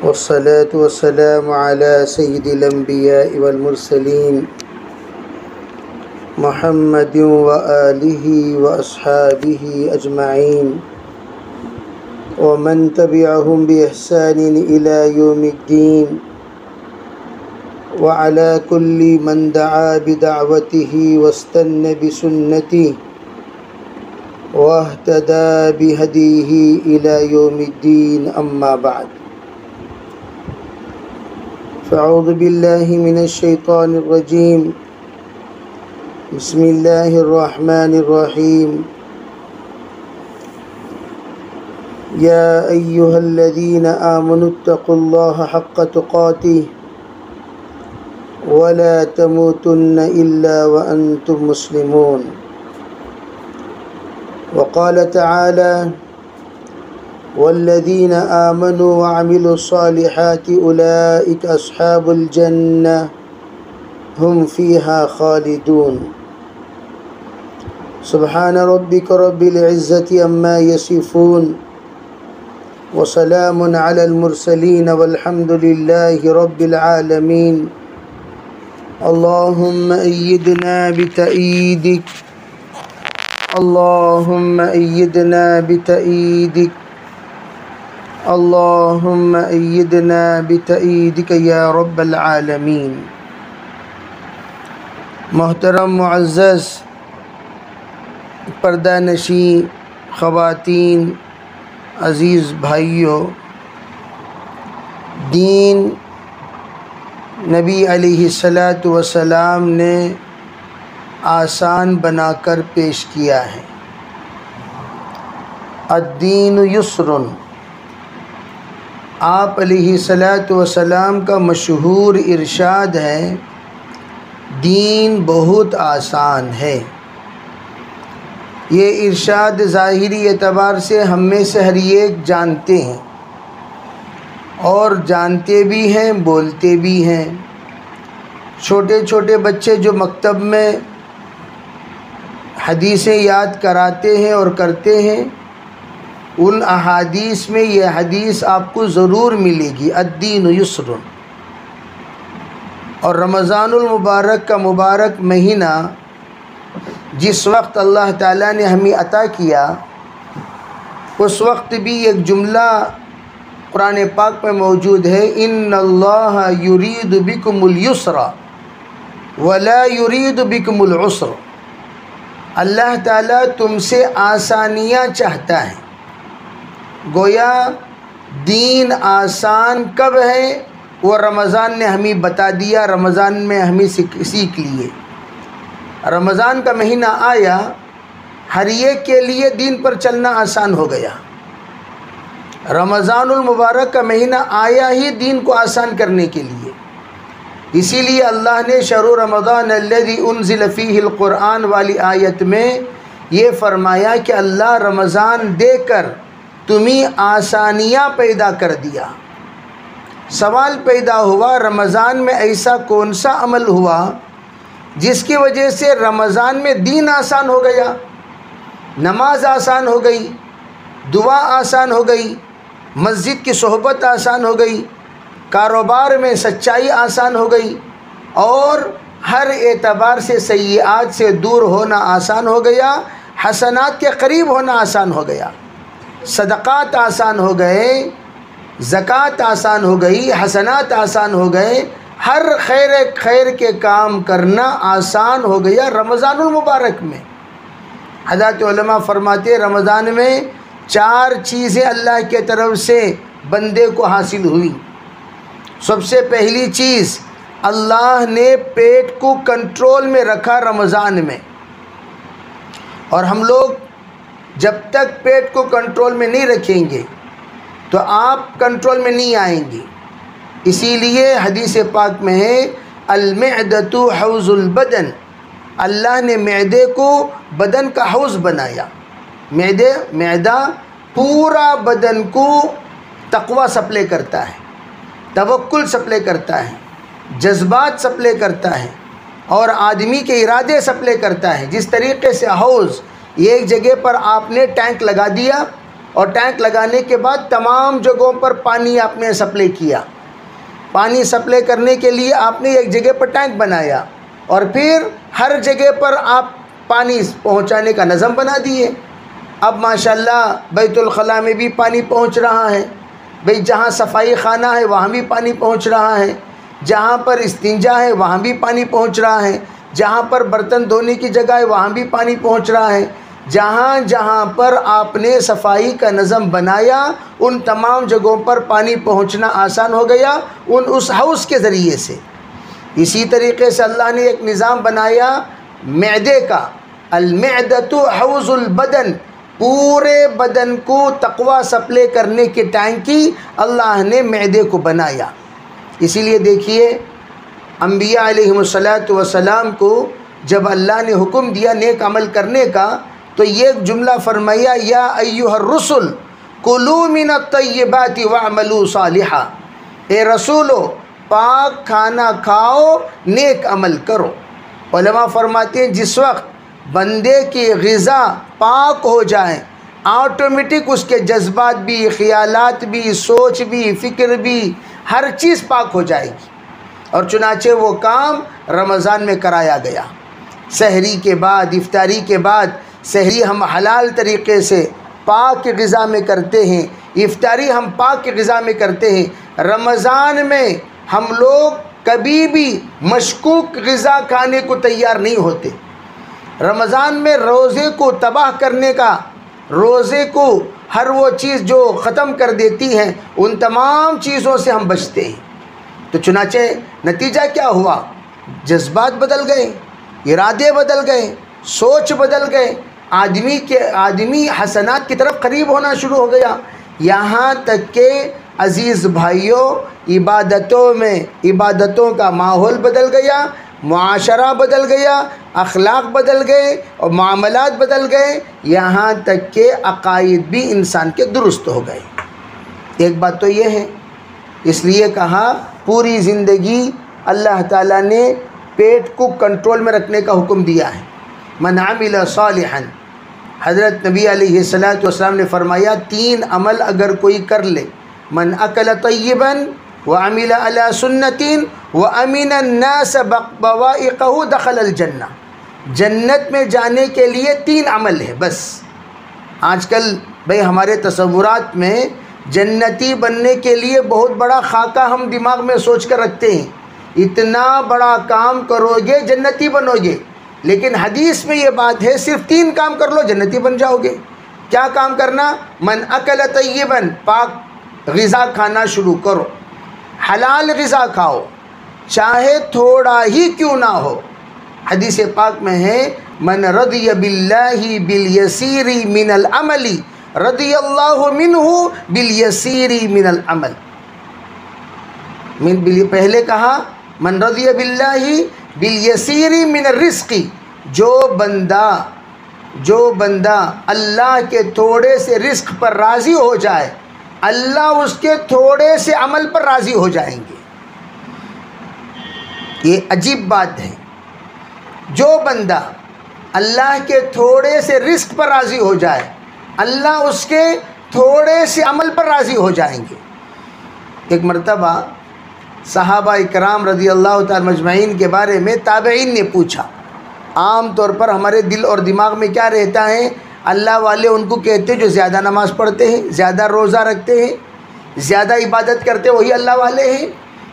والصلاة والسلام على سيد الأنبياء والمرسلين محمد وآله وأصحابه أجمعين ومن تبعهم بإحسان إلى يوم الدين وعلى كل من دعا بدعوته واستنى بسنته واهتدى بهديه إلى يوم الدين أما بعد فأعوذ بالله من الشيطان الرجيم بسم الله الرحمن الرحيم يا أيها الذين آمنوا اتقوا الله حق تقاته ولا تموتن إلا وأنتم مسلمون وقال تعالى والذين آمنوا وعملوا الصالحات أولئك أصحاب الجنة هم فيها خالدون سبحان ربك رب العزة عما يصفون وسلام على المرسلين والحمد لله رب العالمين اللهم أيدنا بتأييدك اللهم أيدنا بتأييدك اللهم أيدنا بتأييدك يا رب العالمين۔ محترم معزز پردہ نشین خواتین، عزیز بھائیوں، دین نبی علیہ السلام نے آسان بنا کر پیش کیا ہے۔ الدین یسر، آپ علیہ السلام کا مشہور ارشاد ہے دین بہت آسان ہے۔ یہ ارشاد ظاہری اعتبار سے ہم میں سے ہر ایک جانتے ہیں اور جانتے بھی ہیں، بولتے بھی ہیں۔ چھوٹے چھوٹے بچے جو مکتب میں حدیثیں یاد کراتے ہیں اور کرتے ہیں، ان احادیث میں یہ حدیث آپ کو ضرور ملے گی، الدین یسر۔ اور رمضان المبارک کا مبارک مہینہ جس وقت اللہ تعالیٰ نے ہمیں عطا کیا، اس وقت بھی ایک جملہ قرآن پاک میں موجود ہے، ان اللہ یرید بکم اليسر ولا یرید بکم العسر۔ اللہ تعالیٰ تم سے آسانیاں چاہتا ہے۔ گویا دین آسان کب ہے وہ رمضان نے ہمیں بتا دیا، رمضان میں ہمیں سیکھ لیے۔ رمضان کا مہینہ آیا، ہر ایک کے لیے دین پر چلنا آسان ہو گیا۔ رمضان المبارک کا مہینہ آیا ہی دین کو آسان کرنے کے لیے، اسی لیے اللہ نے شہر رمضان الذی انزل فیہ القرآن والی آیت میں یہ فرمایا کہ اللہ رمضان دے کر تمہیں آسانیاں پیدا کر دیا۔ سوال پیدا ہوا رمضان میں ایسا کون سا عمل ہوا جس کی وجہ سے رمضان میں دین آسان ہو گیا؟ نماز آسان ہو گئی، دعا آسان ہو گئی، مسجد کی صحبت آسان ہو گئی، کاروبار میں سچائی آسان ہو گئی، اور ہر اعتبار سے سیئات سے دور ہونا آسان ہو گیا، حسنات کے قریب ہونا آسان ہو گیا، صدقات آسان ہو گئے، زکوٰۃ آسان ہو گئی، حسنات آسان ہو گئے، ہر خیر کے کام کرنا آسان ہو گیا رمضان المبارک میں۔ حضرات علماء فرماتے رمضان میں 4 چیزیں اللہ کے طرف سے بندے کو حاصل ہوئی۔ سب سے پہلی چیز، اللہ نے پیٹ کو کنٹرول میں رکھا رمضان میں، اور ہم لوگ جب تک پیٹ کو کنٹرول میں نہیں رکھیں گے تو آپ کنٹرول میں نہیں آئیں گے۔ اسی لیے حدیث پاک میں ہے المعدۃ حوض البدن، اللہ نے معدے کو بدن کا حوض بنایا۔ معدہ پورا بدن کو تقوی سپلے کرتا ہے، توکل سپلے کرتا ہے، جذبات سپلے کرتا ہے، اور آدمی کے ارادے سپلے کرتا ہے۔ جس طریقے سے حوض ایک جگہ پر آپ نے ٹینک لگا دیا اور ٹینک لگانے کے بعد تمام جگہوں پر پانی آپ نے سپلائی کیا. پانی سپلائی کرنے کے لیے آپ نے ایک جگہ پر ٹینک بنایا اور پھر ہر جگہ پر آپ پانی پہنچانے کا نظم بنا دیے. اب ماشاءاللہ بیت الخلاء میں بھی پانی پہنچ رہا ہے، بھئی جہاں صفائی خانہ ہے وہاں بھی پانی پہنچ رہا ہے، جہاں پر استنجا ہے وہاں بھی پانی پہنچ رہا ہے، جہاں پر برتن دھونے کی جگہ ہے وہاں بھی پانی پہنچ رہا ہے. جہاں جہاں پر آپ نے صفائی کا نظم بنایا ان تمام جگہوں پر پانی پہنچنا آسان ہو گیا اس ہاؤس کے ذریعے سے. اسی طریقے سے اللہ نے ایک نظام بنایا معدے کا، المعدۃ حوض البدن، پورے بدن کو تقویٰ سپلائی کرنے کے ٹینکی اللہ نے معدے کو بنایا. اسی لیے دیکھیے انبیاء علیہم الصلاۃ کو جب اللہ نے حکم دیا نیک عمل کرنے کا تو یہ جملہ فرمایا یا ایھا الرسل کلوا من الطیبات واعملوا صالحا، اے رسولو پاک کھانا کھاؤ نیک عمل کرو. علماء فرماتے ہیں جس وقت بندے کی غذا پاک ہو جائے آٹومیٹک اس کے جذبات بھی، خیالات بھی، سوچ بھی، فکر بھی، ہر چیز پاک ہو جائے گی. اور چنانچہ وہ کام رمضان میں کرایا گیا. سحری کے بعد، افطاری کے بعد سحری ہم حلال طریقے سے پاک غذا میں کرتے ہیں، افطاری ہم پاک غذا میں کرتے ہیں. رمضان میں ہم لوگ کبھی بھی مشکوک غذا کھانے کو تیار نہیں ہوتے. رمضان میں روزے کو تباہ کرنے کا، روزے کو ہر وہ چیز جو ختم کر دیتی ہیں ان تمام چیزوں سے ہم بچتے ہیں. تو چنانچہ نتیجہ کیا ہوا؟ جذبات بدل گئے، ارادے بدل گئے، سوچ بدل گئے، آدمی حسنات کی طرف قریب ہونا شروع ہو گیا. یہاں تک کہ عزیز بھائیوں عبادتوں کا ماحول بدل گیا، معاشرہ بدل گیا، اخلاق بدل گئے اور معاملات بدل گئے، یہاں تک کہ عقائد بھی انسان کے درست ہو گئے. ایک بات تو یہ ہے، اس لیے کہا پوری زندگی اللہ تعالیٰ نے پیٹ کو کنٹرول میں رکھنے کا حکم دیا ہے. من عمل صالحا، حضرت نبی علیہ السلام نے فرمایا 3 عمل اگر کوئی کر لے، من اکل طیبا وعمل علی سنت وامن الناس بوائقہ دخل الجنہ. جنت میں جانے کے لیے 3 عمل ہے بس. آج کل بھئی ہمارے تصورات میں جنتی بننے کے لیے بہت بڑا خاکہ ہم دماغ میں سوچ کر رکھتے ہیں، اتنا بڑا کام کرو گے جنتی بنو گے. لیکن حدیث میں یہ بات ہے صرف 3 کام کر لو جنتی بن جاؤ گے. کیا کام کرنا؟ من اکل طیبا، پاک غذا کھانا شروع کرو، حلال غذا کھاؤ چاہے تھوڑا ہی کیوں نہ ہو. حدیث پاک میں ہے من رضی باللہ بالیسیر من العمل رضی اللہ منہ بالیسیر من العمل. پہلے کہا من رضی باللہ بالیسیر من الرزق، جو بندہ اللہ کے تھوڑے سے رزق پر راضی ہو جائے اللہ اس کے تھوڑے سے عمل پر راضی ہو جائیں گے. یہ عجیب بات ہے، جو بندہ اللہ کے تھوڑے سے رزق پر راضی ہو جائے اللہ اس کے تھوڑے سے عمل پر راضی ہو جائیں گے. ایک مرتبہ صحابہ اکرام رضی اللہ تعالی مجمعین کے بارے میں تابعین نے پوچھا. عام طور پر ہمارے دل اور دماغ میں کیا رہتا ہے؟ اللہ والے ان کو کہتے جو زیادہ نماز پڑھتے ہیں، زیادہ روزہ رکھتے ہیں، زیادہ عبادت کرتے وہی اللہ والے ہیں.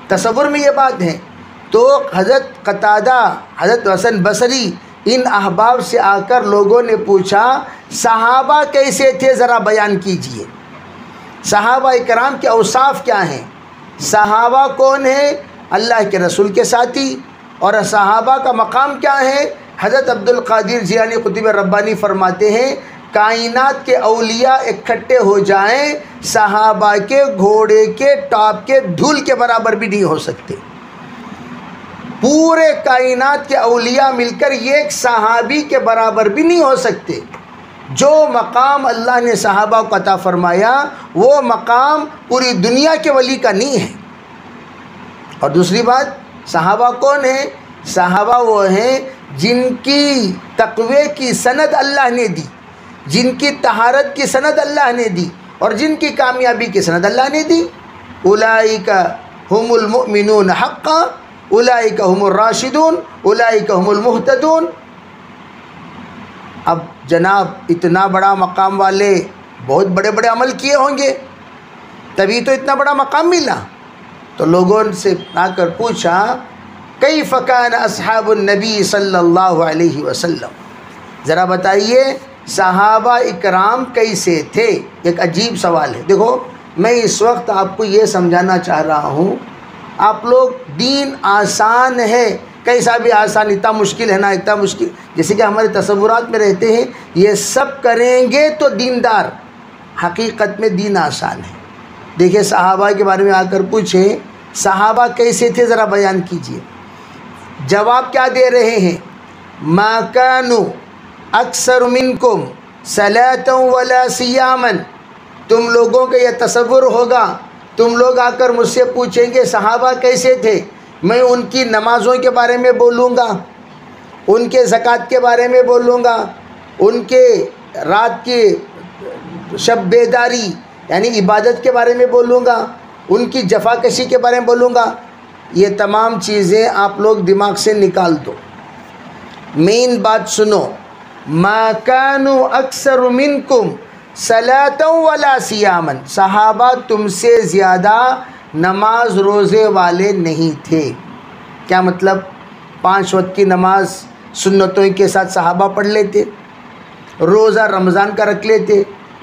تصور میں یہ بات ہے. تو حضرت قتادہ، حضرت حسن بصری، ان احباب سے آ کر لوگوں نے پوچھا صحابہ کیسے تھے ذرا بیان کیجئے، صحابہ کرام کے اوصاف کیا ہیں، صحابہ کون ہیں؟ اللہ کے رسول کے ساتھی. اور صحابہ کا مقام کیا ہے؟ حضرت عبد القادر جیلانی قطب ربانی فرماتے ہیں کائنات کے اولیاء اکٹھے ہو جائیں صحابہ کے گھوڑے کے ٹاپ کے دھول کے برابر بھی نہیں ہو سکتے. پورے کائنات کے اولیاء مل کر ایک صحابی کے برابر بھی نہیں ہو سکتے. جو مقام اللہ نے صحابہ کو عطا فرمایا وہ مقام پوری دنیا کے ولی کا نہیں ہے. اور دوسری بات، صحابہ کون ہیں؟ صحابہ وہ ہیں جن کی تقوی کی سند اللہ نے دی، جن کی طہارت کی سند اللہ نے دی اور جن کی کامیابی کی سند اللہ نے دی. اولئک هم المؤمنون حقا اولئک هم الراشدون اولئک هم المہتدون. اب جناب اتنا بڑا مقام والے بہت بڑے بڑے عمل کیے ہوں گے تبھی تو اتنا بڑا مقام ملا. تو لوگوں سے آ کر پوچھا کیف کان اصحاب النبی صلی اللہ علیہ وسلم، ذرا بتائیے صحابہ اکرام کیسے تھے. ایک عجیب سوال ہے. دیکھو میں اس وقت آپ کو یہ سمجھانا چاہ رہا ہوں، آپ لوگ دین آسان ہے، کیسا بھی آسان، اتنا مشکل ہے نا اتنا مشکل، جیسے کہ ہمارے تصورات میں رہتے ہیں یہ سب کریں گے تو دیندار. حقیقت میں دین آسان ہے. دیکھیں صحابہ کے بارے میں آ کر پوچھیں صحابہ کیسے تھے، ذرا بیان کیجئے. جواب کیا دے رہے ہیں؟ ما کانوا اکثر منکم صلاۃ ولا صیاما. تم لوگوں کا یہ تصور ہوگا، تم لوگ آ کر مجھ سے پوچھیں گے صحابہ کیسے تھے، میں ان کی نمازوں کے بارے میں بولوں گا، ان کے زکوٰۃ کے بارے میں بولوں گا، ان کے رات کی شب بیداری یعنی عبادت کے بارے میں بولوں گا، ان کی جفا کشی کے بارے میں بولوں گا. یہ تمام چیزیں آپ لوگ دماغ سے نکال دو. مین بات سنو، ما کانوا اکثر منکم صلاۃ ولا صیاما. صحابہ تم سے زیادہ نماز روزے والے نہیں تھے. کیا مطلب؟ 5 وقت کی نماز سنتوں کے ساتھ صحابہ پڑھ لیتے، روزہ رمضان کا رکھ لیتے،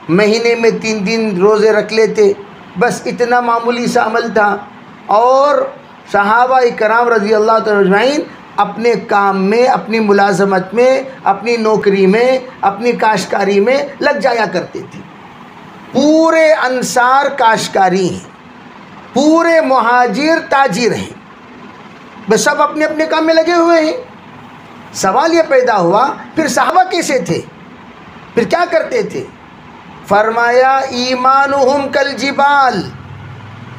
مہینے میں 3 دن روزے رکھ لیتے، بس اتنا معمولی سا عمل تھا. اور صحابہ اکرام رضی اللہ تعالی اجمعین اپنے کام میں، اپنی ملازمت میں، اپنی نوکری میں، اپنی کاشتکاری میں لگ جایا کرتے تھے. پورے انصار کاشتکاری ہیں، پورے مہاجر تاجر ہیں، بس سب اپنے اپنے کام میں لگے ہوئے ہیں. سوال یہ پیدا ہوا پھر صحابہ کیسے تھے، پھر کیا کرتے تھے؟ فرمایا ایمانہم کالجبال.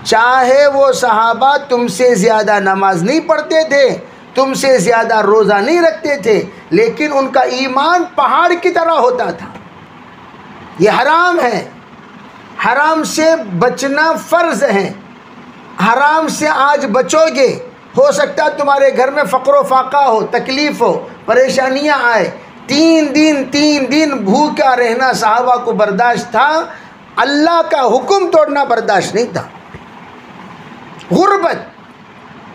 چاہے وہ صحابہ تم سے زیادہ نماز نہیں پڑھتے تھے، تم سے زیادہ روزہ نہیں رکھتے تھے، لیکن ان کا ایمان پہاڑ کی طرح ہوتا تھا. یہ حرام ہے، حرام سے بچنا فرض ہے. حرام سے آج بچو گے، ہو سکتا ہے تمہارے گھر میں فقر و فاقہ ہو، تکلیف ہو، پریشانیاں آئے. 3 دن بھوکا رہنا صحابہ کو برداشت تھا، اللہ کا حکم توڑنا برداشت نہیں تھا. غربت،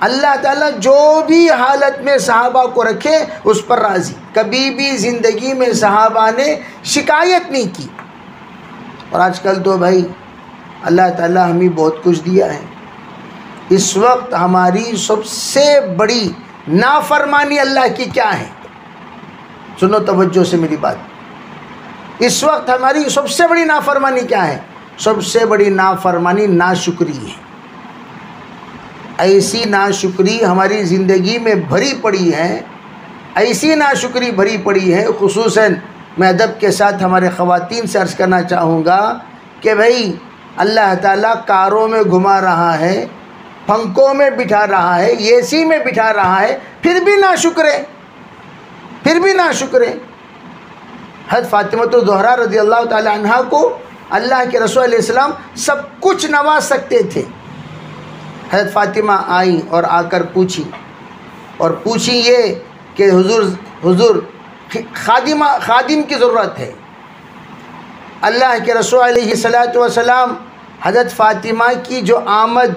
اللہ تعالیٰ جو بھی حالت میں صحابہ کو رکھے اس پر راضی. کبھی بھی زندگی میں صحابہ نے شکایت نہیں کی. اور آج کل تو بھائی اللہ تعالیٰ ہمیں بہت کچھ دیا ہے. اس وقت ہماری سب سے بڑی نافرمانی اللہ کی کیا ہے؟ سنو توجہ سے میری بات. اس وقت ہماری سب سے بڑی نافرمانی کیا ہے؟ سب سے بڑی نافرمانی ناشکری ہے. ایسی ناشکری ہماری زندگی میں بھری پڑی ہے، ایسی ناشکری بھری پڑی ہے. خصوصاً میں ادب کے ساتھ ہمارے خواتین سے عرض کرنا چاہوں گا کہ بھائی اللہ تعالیٰ کاروں میں گھما رہا ہے، پنکھوں میں بٹھا رہا ہے، اے سی میں بٹھا رہا ہے، پھر بھی ناشکرے، پھر بھی ناشکرے. حضرت فاطمہ الزہرا رضی اللہ تعالی عنہا کو اللہ کے رسول علیہ السلام سب کچھ نواز سکتے تھے. حضرت فاطمہ آئیں اور آ کر پوچھی یہ کہ حضور خادم کی ضرورت ہے. اللہ کے رسول علیہ السلام حضرت فاطمہ کی جو آمد،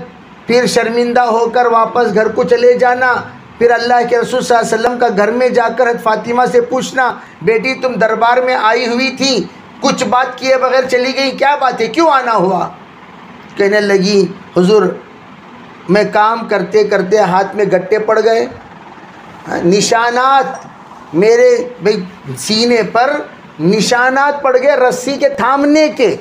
پھر شرمندہ ہو کر واپس گھر کو چلے جانا، پھر اللہ کے رسول صلی اللہ علیہ وسلم کا گھر میں جا کر حضرت فاطمہ سے پوچھنا، بیٹی تم دربار میں آئی ہوئی تھی، کچھ بات کیے بغیر چلی گئی، کیا بات ہے، کیوں آنا ہوا؟ کہنے لگی حضور میں کام کرتے کرتے ہاتھ میں گٹے پڑ گئے، نشانات میرے بھئی سینے پر نشانات پڑ گئے رسی کے تھامنے کے.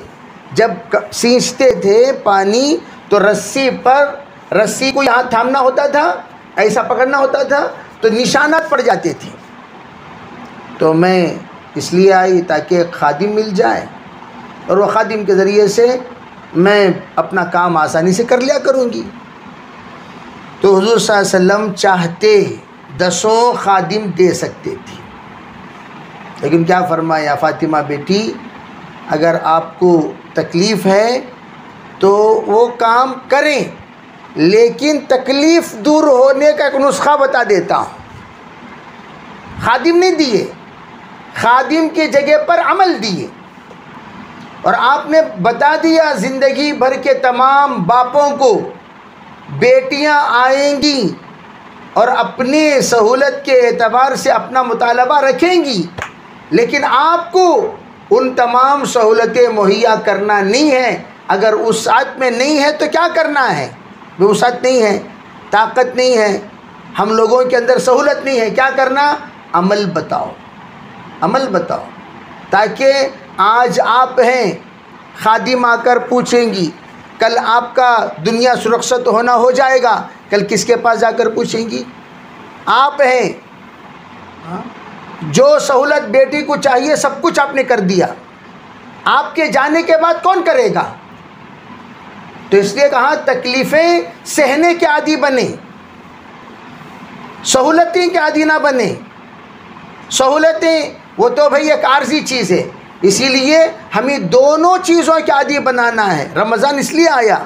جب سینچتے تھے پانی تو رسی کو یہاں تھامنا ہوتا تھا، ایسا پکڑنا ہوتا تھا تو نشانات پڑ جاتے تھے. تو میں اس لیے آئی تاکہ ایک خادم مل جائے اور وہ خادم کے ذریعے سے میں اپنا کام آسانی سے کر لیا کروں گی. تو حضور صلی اللہ علیہ وسلم چاہتے 10 خادم دے سکتے تھے، لیکن کیا فرمایا فاطمہ بیٹی، اگر آپ کو تکلیف ہے تو وہ کام کریں، لیکن تکلیف دور ہونے کا ایک نسخہ بتا دیتا ہوں۔ خادم نہیں دیے، خادم کی جگہ پر عمل دیے، اور آپ نے بتا دیا زندگی بھر کے تمام باپوں کو بیٹیاں آئیں گی اور اپنی سہولت کے اعتبار سے اپنا مطالبہ رکھیں گی، لیکن آپ کو ان تمام سہولتیں مہیا کرنا نہیں ہے۔ اگر وسعت میں نہیں ہے تو کیا کرنا ہے؟ وسعت نہیں ہے، طاقت نہیں ہے، ہم لوگوں کے اندر سہولت نہیں ہے، کیا کرنا؟ عمل بتاؤ، عمل بتاؤ، تاکہ آج آپ ہیں، خادم آ کر پوچھیں گی، کل آپ کا دنیا سرخصت ہونا ہو جائے گا، کل کس کے پاس جا کر پوچھیں گی؟ آپ ہیں، جو سہولت بیٹی کو چاہیے سب کچھ آپ نے کر دیا، آپ کے جانے کے بعد کون کرے گا؟ تو اس لیے کہا تکلیفیں سہنے کے عادی بنے، سہولتیں کے عادی نہ بنے۔ سہولتیں وہ تو بھئی ایک عارضی چیز ہے، اسی لیے ہمیں دونوں چیزوں کے عادی بنانا ہے۔ رمضان اس لیے آیا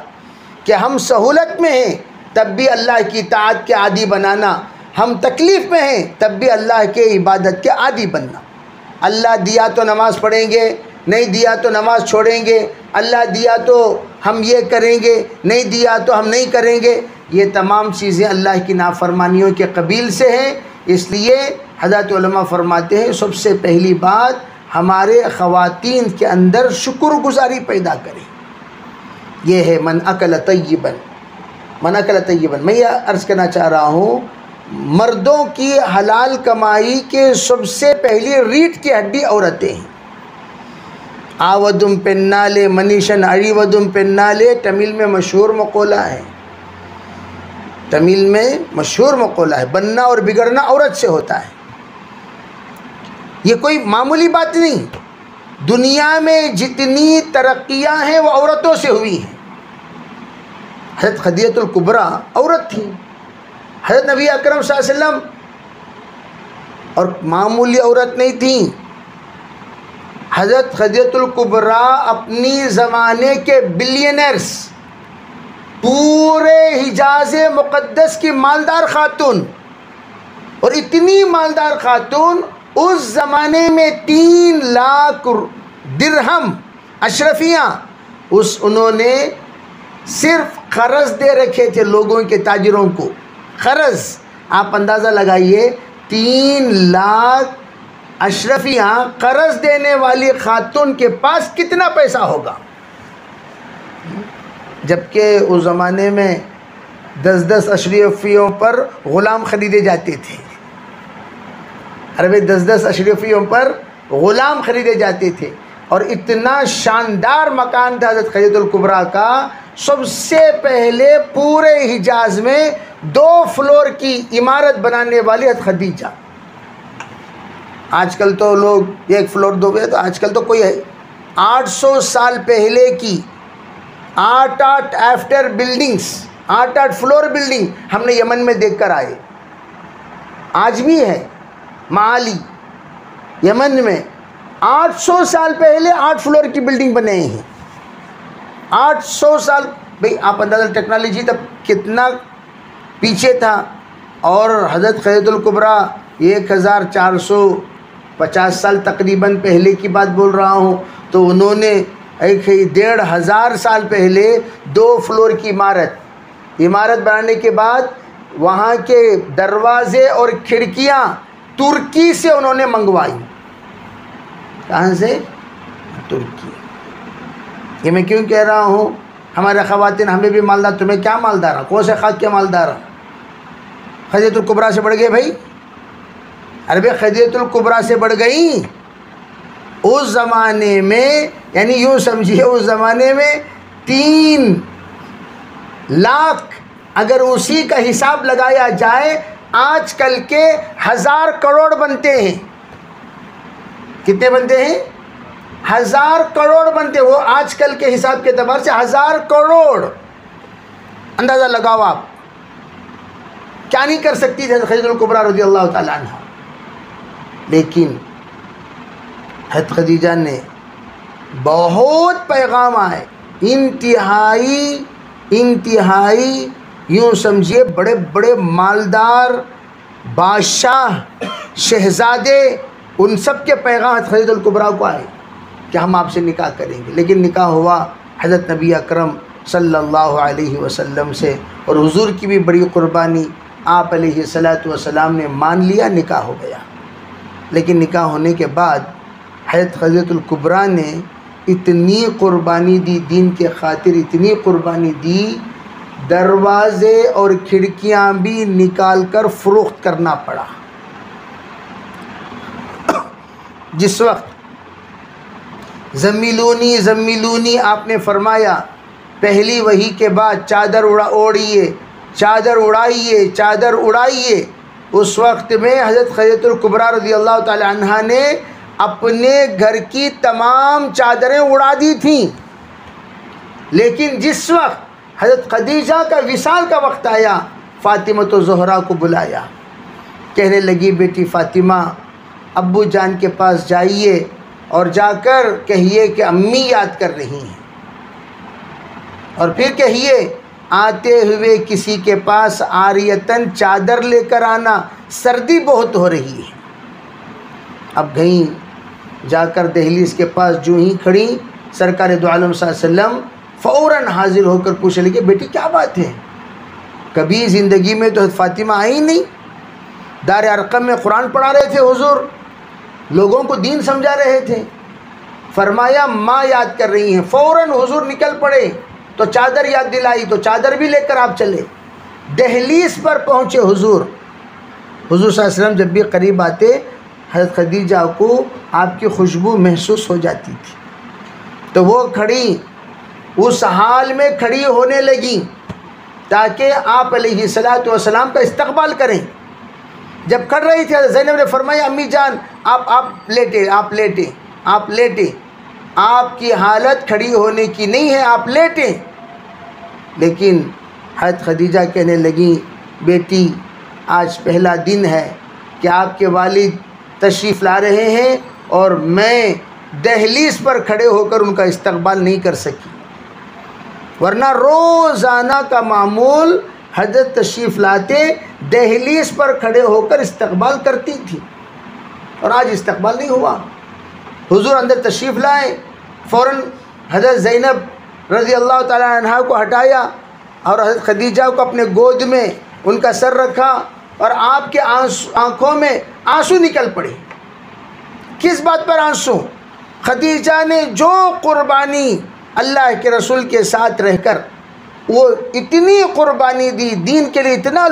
کہ ہم سہولت میں ہیں تب بھی اللہ کی اطاعت کے عادی بنانا، ہم تکلیف میں ہیں تب بھی اللہ کے عبادت کے عادی بننا۔ اللہ دیا تو نماز پڑھیں گے، نہیں دیا تو نماز چھوڑیں گے، اللہ دیا تو ہم یہ کریں گے، نہیں دیا تو ہم نہیں کریں گے، یہ تمام چیزیں اللہ کی نافرمانیوں کے قبیل سے ہیں۔ اس لیے حضرت علماء فرماتے ہیں سب سے پہلی بات ہمارے خواتین کے اندر شکر گزاری پیدا کریں، یہ ہے من اکل طیبا، من اکل طیبا۔ میں یہ عرض کرنا چاہ رہا ہوں، مردوں کی حلال کمائی کے سب سے پہلی ریڑھ کی ہڈی عورتیں ہیں۔ آودم پنالے منیشن اڑیودم پنالے تمل میں مشہور مقولہ ہے، تمل میں مشہور مقولہ ہے، بننا اور بگڑنا عورت سے ہوتا ہے۔ یہ کوئی معمولی بات نہیں، دنیا میں جتنی ترقیاں ہیں وہ عورتوں سے ہوئی ہیں۔ حضرت خدیجہ الکبریٰ عورت تھی، حضرت نبی اکرم صلی اللہ علیہ وسلم اور معمولی عورت نہیں تھیں۔ حضرت خدیجہ الکبریٰ اپنی زمانے کے بلینئرز، پورے حجاز مقدس کی مالدار خاتون، اور اتنی مالدار خاتون اس زمانے میں 3 لاکھ درہم اشرفیاں انہوں نے صرف قرض دے رکھے تھے لوگوں کے، تاجروں کو قرض۔ آپ اندازہ لگائیے 3 لاکھ اشرفیاں قرض دینے والی خاتون کے پاس کتنا پیسہ ہوگا، جبکہ اس زمانے میں 10 اشرفیوں پر غلام خریدے جاتے تھے۔ عربی 10 اشرفیوں پر غلام خریدے جاتے تھے، اور اتنا شاندار مکان تھا حضرت خدیجہ الکبریٰ کا۔ سب سے پہلے پورے حجاز میں 2 فلور کی عمارت بنانے والی حضرت خدیجہ۔ آج کل تو لوگ 1 فلور 2 ہے، تو آج کل تو کوئی ہے 800 سال پہلے کی 8 آفٹر بلڈنگز، 8 فلور بلڈنگ ہم نے یمن میں دیکھ کر آئے، آج بھی ہے معالی یمن میں۔ 800 سال پہلے 8 فلور کی بلڈنگ بنے ہیں، 800 سال۔ بھئی آپ اندازہ ٹیکنالوجی تب کتنا پیچھے تھا، اور حضرت خدیجہ الکبریٰ 1450 سال تقریباً پہلے کی بات بول رہا ہوں، تو انہوں نے 1500 سال پہلے 2 فلور کی عمارت بنانے کے بعد وہاں کے دروازے اور کھڑکیاں ترکی سے انہوں نے منگوائی۔ کہاں سے؟ ترکی۔ یہ میں کیوں کہہ رہا ہوں؟ ہمارے خواتین ہمیں بھی مالدار، تمہیں کیا مالدار ہیں؟ کون سے خاک کے مالدار ہیں؟ خدیجہ الکبریٰ سے بڑھ گئے بھائی، عربی خدیجہ الکبریٰ سے بڑھ گئیں اس زمانے میں، یعنی یوں سمجھیے اس زمانے میں 3 لاکھ اگر اسی کا حساب لگایا جائے، آج کل کے 1000 کروڑ بنتے ہیں۔ کتنے بنتے ہیں؟ 1000 کروڑ بنتے، وہ آج کل کے حساب کے اعتبار سے 1000 کروڑ۔ اندازہ لگاؤ آپ کیا نہیں کر سکتی تھی خدیجہ الکبریٰ رضی اللہ تعالیٰ عنہ۔ لیکن حضرت خدیجہ نے بہت پیغام آئے، انتہائی یوں سمجھیے بڑے بڑے مالدار بادشاہ، شہزادے، ان سب کے پیغام حضرت خدیجہ الکبریٰ کو آئے کہ ہم آپ سے نکاح کریں گے. لیکن نکاح ہوا حضرت نبی اکرم صلی اللہ علیہ وسلم سے، اور حضور کی بھی بڑی قربانی، آپ علیہ الصلاۃ والسلام نے مان لیا، نکاح ہو گیا. لیکن نکاح ہونے کے بعد حضرت خدیجہ الکبریٰ نے اتنی قربانی دی، دین کے خاطر اتنی قربانی دی، دروازے اور کھڑکیاں بھی نکال کر فروخت کرنا پڑا. جس وقت زمیلونی آپ نے فرمایا، پہلی وحی کے بعد چادر اڑائیے، اس وقت میں حضرت خدیجہ الکبریٰ رضی اللہ تعالی عنہا نے اپنے گھر کی تمام چادریں اڑا دی تھیں. لیکن جس وقت حضرت خدیجہ کا وصال کا وقت آیا، فاطمہ الزہرا کو بلایا، کہنے لگی بیٹی فاطمہ ابو جان کے پاس جائیے اور جا کر کہیے کہ امی یاد کر رہی ہیں، اور پھر کہیے آتے ہوئے کسی کے پاس عاریتاً چادر لے کر آنا، سردی بہت ہو رہی ہے. اب گئیں، جا کر دہلیز کے پاس جو ہی کھڑی، سرکار دو عالم صلی اللہ علیہ وسلم فوراً حاضر ہو کر پوچھنے لگے بیٹی کیا بات ہے؟ کبھی زندگی میں تو فاطمہ آئی نہیں، دار ارقم میں قرآن پڑھا رہے تھے حضور، لوگوں کو دین سمجھا رہے تھے. فرمایا ماں یاد کر رہی ہیں. فوراً حضور نکل پڑے تو چادر یاد دلائی، تو چادر بھی لے کر آپ چلے. دہلیز پر پہنچے حضور صلی اللہ علیہ وسلم جب بھی قریب آتے حضرت خدیجہ کو آپ کی خوشبو محسوس ہو جاتی تھی، تو وہ کھڑی اس حال میں کھڑی ہونے لگی تاکہ آپ علیہ الصلاۃ والسلام کا استقبال کریں. جب کر رہی تھی حضرت زینب نے فرمایا امی جان آپ لیٹے، آپ کی حالت کھڑی ہونے کی نہیں ہے، آپ لیٹیں. لیکن حضرت خدیجہ کہنے لگیں بیٹی آج پہلا دن ہے کہ آپ کے والد تشریف لا رہے ہیں اور میں دہلیز پر کھڑے ہو کر ان کا استقبال نہیں کر سکی، ورنہ روزانہ کا معمول حضرت تشریف لاتے دہلیز پر کھڑے ہو کر استقبال کرتی تھی، اور آج استقبال نہیں ہوا. حضور اندر تشریف لائے، فوراً حضرت زینب رضی اللہ تعالیٰ عنہا کو ہٹایا اور حضرت خدیجہ کو اپنے گود میں ان کا سر رکھا، اور آپ کے آنکھوں میں آنسو نکل پڑے. کس بات پر آنسو؟ خدیجہ نے جو قربانی اللہ کے رسول کے ساتھ رہ کر وہ اتنی قربانی دی، دین کے لیے اتنا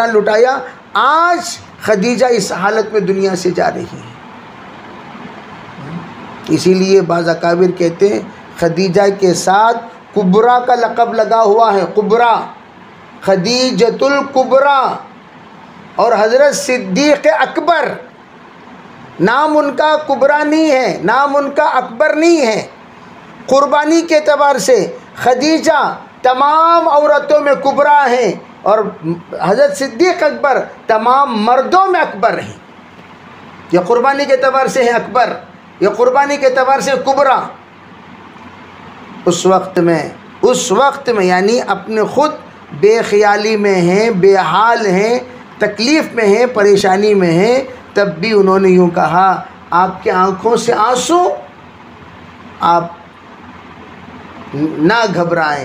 لٹایا، آج خدیجہ اس حالت میں دنیا سے جا رہی ہے. اسی لیے بعض اکابر کہتے ہیں خدیجہ کے ساتھ کبریٰ کا لقب لگا ہوا ہے، کبریٰ، خدیجۃ الکبریٰ. اور حضرت صدیق اکبر، نام ان کا کبریٰ نہیں ہے، نام ان کا اکبر نہیں ہے. قربانی کے اعتبار سے خدیجہ تمام عورتوں میں کبریٰ ہیں، اور حضرت صدیق اکبر تمام مردوں میں اکبر ہیں. یہ قربانی کے اعتبار سے ہے اکبر، یہ قربانی کے اعتبار سے کبریٰ. اس وقت میں یعنی اپنے خود بے خیالی میں ہیں، بے حال ہیں، تکلیف میں ہیں، پریشانی میں ہیں، تب بھی انہوں نے یوں کہا آپ کے آنکھوں سے آنسو، آپ نہ گھبرائیں،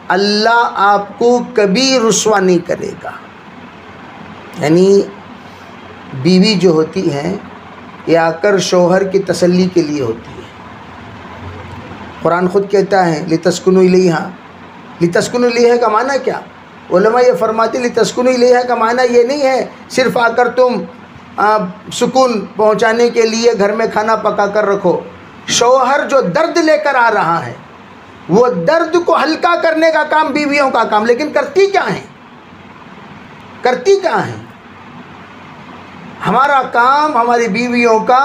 اللہ آپ کو کبھی رسوا نہیں کرے گا. یعنی بیوی جو ہوتی ہیں یہ آ کر شوہر کی تسلی کے لیے ہوتی ہے. قرآن خود کہتا ہے لِتَسْكُنُوا إِلَيْهَا. لِتَسْكُنُوا إِلَيْهَا کا معنی کیا؟ علماء یہ فرماتے لِتَسْكُنُوا إِلَيْهَا کا معنی یہ نہیں ہے صرف آ کر تم سکون پہنچانے کے لیے گھر میں کھانا پکا کر رکھو. شوہر جو درد لے کر آ رہا ہے وہ درد کو ہلکا کرنے کا کام بیویوں کا کام، لیکن کرتی کیا ہیں؟ ہمارا کام، ہماری بیویوں کا،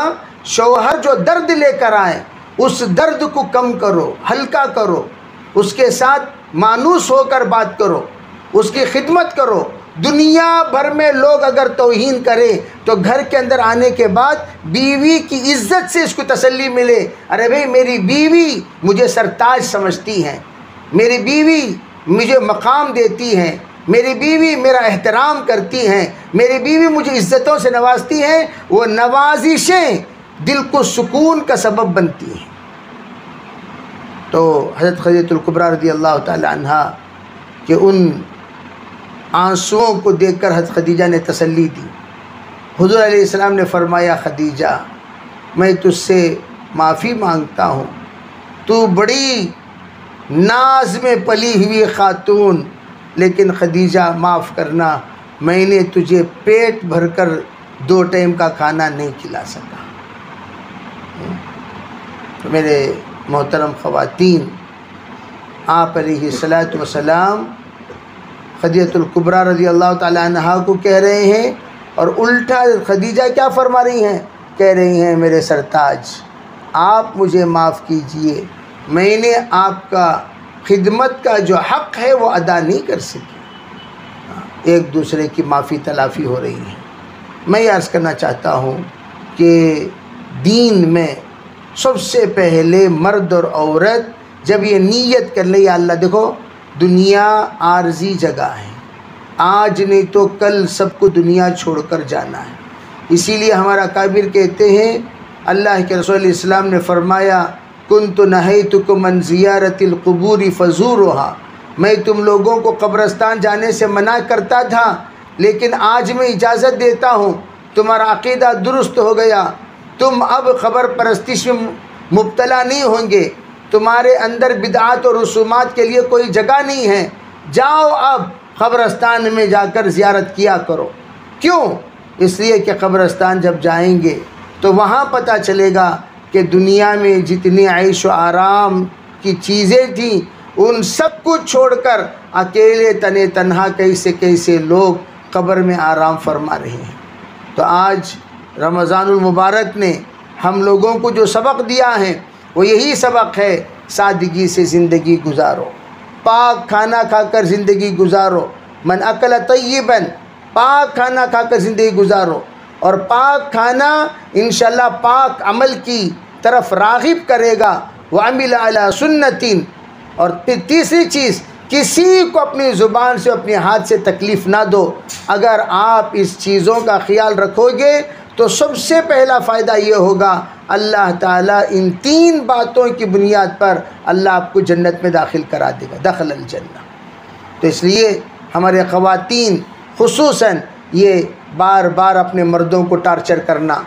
شوہر جو درد لے کر آئے اس درد کو کم کرو، ہلکا کرو، اس کے ساتھ مانوس ہو کر بات کرو، اس کی خدمت کرو. دنیا بھر میں لوگ اگر توہین کریں تو گھر کے اندر آنے کے بعد بیوی کی عزت سے اس کو تسلی ملے، ارے بھئی میری بیوی مجھے سرتاج سمجھتی ہیں، میری بیوی مجھے مقام دیتی ہیں، میری بیوی میرا احترام کرتی ہیں، میری بیوی مجھے عزتوں سے نوازتی ہیں، وہ نوازشیں دل کو سکون کا سبب بنتی ہیں۔ تو حضرت خدیجہ الکبریٰ رضی اللہ تعالی عنہا کہ ان آنسوؤں کو دیکھ کر حضرت خدیجہ نے تسلی دی۔ حضور علیہ السلام نے فرمایا خدیجہ میں تجھ سے معافی مانگتا ہوں، تو بڑی ناز میں پلی ہوئی خاتون، لیکن خدیجہ معاف کرنا میں نے تجھے پیٹ بھر کر 2 ٹائم کا کھانا نہیں کھلا سکا۔ تو میرے محترم خواتین، آپ علیہ الصلاۃ والسلام خدیجہ الکبریٰ رضی اللہ تعالی عنہا کو کہہ رہے ہیں، اور الٹا خدیجہ کیا فرما رہی ہیں؟ کہہ رہی ہیں میرے سرتاج آپ مجھے معاف کیجئے، میں نے آپ کا خدمت کا جو حق ہے وہ ادا نہیں کر سکی۔ ایک دوسرے کی معافی تلافی ہو رہی ہے۔ میں یہ عرض کرنا چاہتا ہوں کہ دین میں سب سے پہلے مرد اور عورت جب یہ نیت کر لے، یا اللہ دیکھو دنیا عارضی جگہ ہے، آج نہیں تو کل سب کو دنیا چھوڑ کر جانا ہے۔ اسی لیے ہمارا کابر کہتے ہیں، اللہ کے رسول علیہ السلام نے فرمایا کنت نہیتکم عن زیارت القبور فزورھا، میں تم لوگوں کو قبرستان جانے سے منع کرتا تھا، لیکن آج میں اجازت دیتا ہوں، تمہارا عقیدہ درست ہو گیا، تم اب قبر پرستش میں مبتلا نہیں ہوں گے، تمہارے اندر بدعات اور رسومات کے لیے کوئی جگہ نہیں ہے، جاؤ اب قبرستان میں جا کر زیارت کیا کرو۔ کیوں؟ اس لیے کہ قبرستان جب جائیں گے تو وہاں پتہ چلے گا کہ دنیا میں جتنی عیش و آرام کی چیزیں تھیں ان سب کو چھوڑ کر اکیلے تنہا کیسے لوگ قبر میں آرام فرما رہے ہیں۔ تو آج رمضان المبارک نے ہم لوگوں کو جو سبق دیا ہے وہ یہی سبق ہے، سادگی سے زندگی گزارو، پاک کھانا کھا کر زندگی گزارو، من اکل طیبا، پاک کھانا کھا کر زندگی گزارو، اور پاک کھانا انشاءاللہ پاک عمل کی طرف راغب کرے گا، وعمل علی سنتین، اور پھر تیسری چیز کسی کو اپنی زبان سے اپنے ہاتھ سے تکلیف نہ دو۔ اگر آپ اس چیزوں کا خیال رکھو گے تو سب سے پہلا فائدہ یہ ہوگا اللہ تعالیٰ ان 3 باتوں کی بنیاد پر اللہ آپ کو جنت میں داخل کرا دے گا، دخل الجنہ۔ تو اس لیے ہمارے خواتین خصوصاً یہ بار بار اپنے مردوں کو ٹارچر کرنا،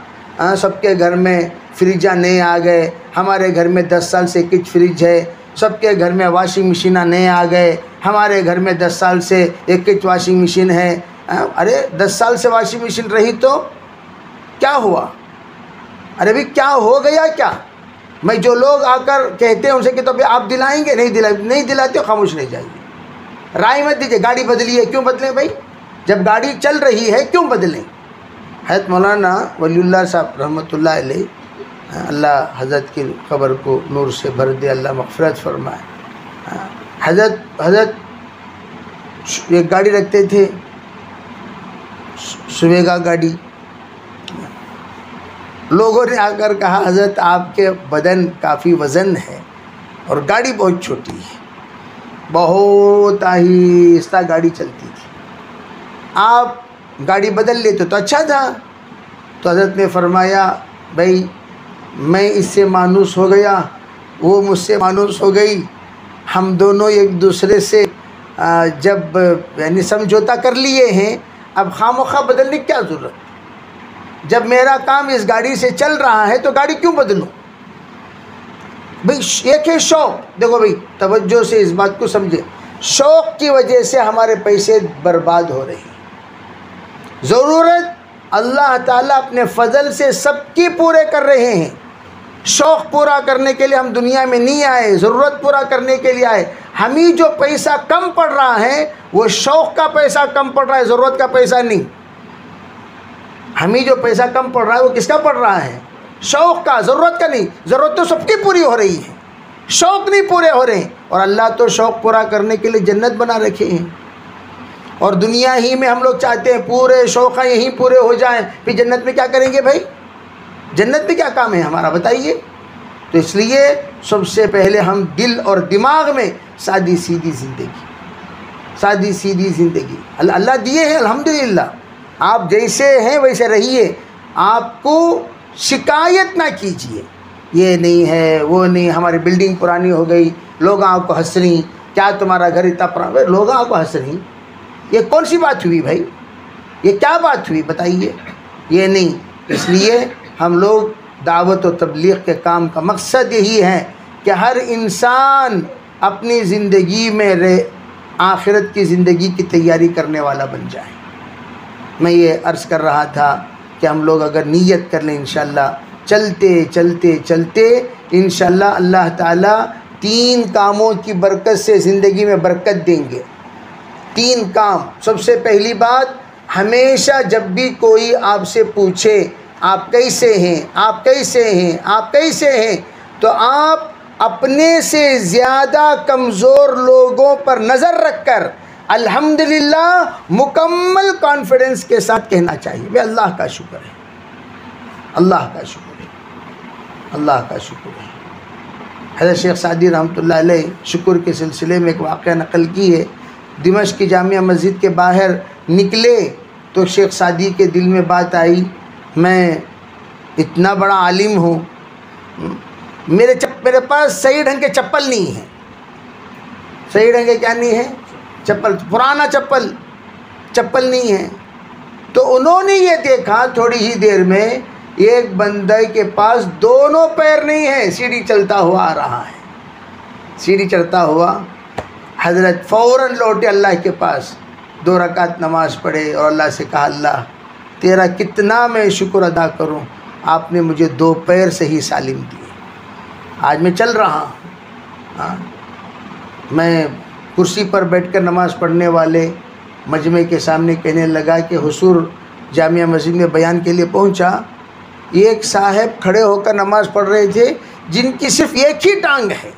سب کے گھر میں فریجاں نئے آ گئے، ہمارے گھر میں 10 سال سے کچ فریج ہے، سب کے گھر میں واشنگ مشینیں نئے آ گئے، ہمارے گھر میں 10 سال سے ایک کچ واشنگ مشین ہے۔ ارے 10 سال سے واشنگ مشین رہی تو کیا ہوا؟ ارے بھی کیا ہو گیا کیا؟ میں جو لوگ آ کر کہتے ہیں ان سے کہ تو آپ دلائیں گے، نہیں دلاتے خاموش رہ جائیے، رائے مت دیجیے گاڑی بدلی ہے، کیوں بدلیں بھائی؟ جب گاڑی چل رہی ہے کیوں بدلیں؟ حضرت مولانا ولی اللہ صاحب رحمۃ اللہ علیہ، اللہ حضرت کی قبر کو نور سے بھر دے، اللہ مغفرت فرمائے، حضرت ایک گاڑی رکھتے تھے، سویگا گاڑی۔ لوگوں نے آ کر کہا حضرت آپ کے بدن کافی وزن ہے اور گاڑی بہت چھوٹی ہے، بہت آہستہ گاڑی چلتی تھی، آپ گاڑی بدل لیتے تو اچھا تھا۔ تو حضرت نے فرمایا بھائی میں اس سے مانوس ہو گیا، وہ مجھ سے مانوس ہو گئی، ہم دونوں ایک دوسرے سے جب یعنی سمجھوتا کر لیے ہیں، اب خواہ بدلنے کی کیا ضرورت؟ جب میرا کام اس گاڑی سے چل رہا ہے تو گاڑی کیوں بدلوں؟ بھئی ایک ہے شوق، دیکھو بھئی توجہ سے اس بات کو سمجھے، شوق کی وجہ سے ہمارے پیسے برباد ہو رہے ہیں۔ ضرورت اللہ تعالیٰ اپنے فضل سے سب کی پورے کر رہے ہیں، شوق پورا کرنے کے لیے ہم دنیا میں نہیں آئے، ضرورت پورا کرنے کے لیے آئے۔ ہمیں جو پیسہ کم پڑ رہا ہے وہ شوق کا پیسہ کم پڑ رہا ہے، ضرورت کا پیسہ نہیں۔ ہمیں جو پیسہ کم پڑ رہا ہے وہ کس کا پڑ رہا ہے؟ شوق کا، ضرورت کا نہیں۔ ضرورت تو سب کی پوری ہو رہی ہے، شوق نہیں پورے ہو رہے ہیں، اور اللہ تو شوق پورا کرنے کے لیے جنت بنا رکھے ہیں۔ اور دنیا ہی میں ہم لوگ چاہتے ہیں پورے شوق یہیں پورے ہو جائیں، پھر جنت میں کیا کریں گے بھائی؟ جنت میں کیا کام ہے ہمارا بتائیے؟ تو اس لیے سب سے پہلے ہم دل اور دماغ میں سادی سیدھی زندگی اللہ دیے ہیں الحمدللہ، آپ جیسے ہیں ویسے رہیے، آپ کو شکایت نہ کیجیے، یہ نہیں ہے وہ نہیں، ہماری بلڈنگ پرانی ہو گئی، لوگ آپ کو ہنس رہی، کیا تمہارا گھر اتنا پرانا، لوگ آپ کو ہنس رہی، یہ کون سی بات ہوئی بھائی؟ یہ کیا بات ہوئی بتائیے؟ یہ نہیں۔ اس لیے ہم لوگ دعوت و تبلیغ کے کام کا مقصد یہی ہے کہ ہر انسان اپنی زندگی میں آخرت کی زندگی کی تیاری کرنے والا بن جائے۔ میں یہ عرض کر رہا تھا کہ ہم لوگ اگر نیت کر لیں انشاءاللہ چلتے انشاءاللہ اللہ تعالیٰ 3 کاموں کی برکت سے زندگی میں برکت دیں گے۔ 3 کام۔ سب سے پہلی بات، ہمیشہ جب بھی کوئی آپ سے پوچھے آپ کیسے ہیں تو آپ اپنے سے زیادہ کمزور لوگوں پر نظر رکھ کر الحمدللہ مکمل کانفیڈنس کے ساتھ کہنا چاہیے، بے اللہ کا شکر ہے، اللہ کا شکر ہے۔ حضرت شیخ سعدی رحمۃ اللہ علیہ شکر کے سلسلے میں ایک واقعہ نقل کی ہے۔ دمشق کی جامعہ مسجد کے باہر نکلے تو شیخ سعدی کے دل میں بات آئی، میں اتنا بڑا عالم ہوں، میرے پاس صحیح ڈھنگ کے چپل نہیں ہے۔ صحیح ڈھنگ کے کیا نہیں ہے؟ چپل، پرانا چپل نہیں ہے۔ تو انہوں نے یہ دیکھا تھوڑی ہی دیر میں ایک بندے کے پاس دونوں پیر نہیں ہیں، سیڑھی چلتا ہوا آ رہا ہے، سیڑھی چڑھتا ہوا۔ حضرت فوراً لوٹے اللہ کے پاس، 2 رکعت نماز پڑھے اور اللہ سے کہا، اللہ تیرا کتنا میں شکر ادا کروں، آپ نے مجھے 2 پیر سے ہی سالم دیے، آج میں چل رہا ہوں۔ میں کرسی پر بیٹھ کر نماز پڑھنے والے مجمع کے سامنے کہنے لگا کہ حضور جامعہ مسجد میں بیان کے لیے پہنچا، ایک صاحب کھڑے ہو کر نماز پڑھ رہے تھے جن کی صرف ایک ہی ٹانگ ہے،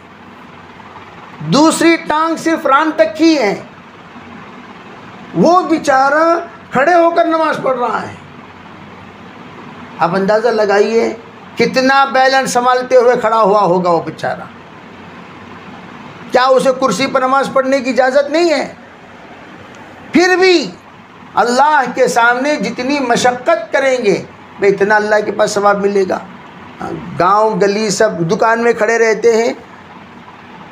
دوسری ٹانگ صرف ران تک ہی ہے، وہ بیچارہ کھڑے ہو کر نماز پڑھ رہا ہے۔ آپ اندازہ لگائیے کتنا بیلنس سنبھالتے ہوئے کھڑا ہوا ہوگا وہ بیچارہ۔ کیا اسے کرسی پر نماز پڑھنے کی اجازت نہیں ہے؟ پھر بھی اللہ کے سامنے جتنی مشقت کریں گے اتنا اللہ کے پاس ثواب ملے گا۔ گاؤں گلی سب دکان میں کھڑے رہتے ہیں،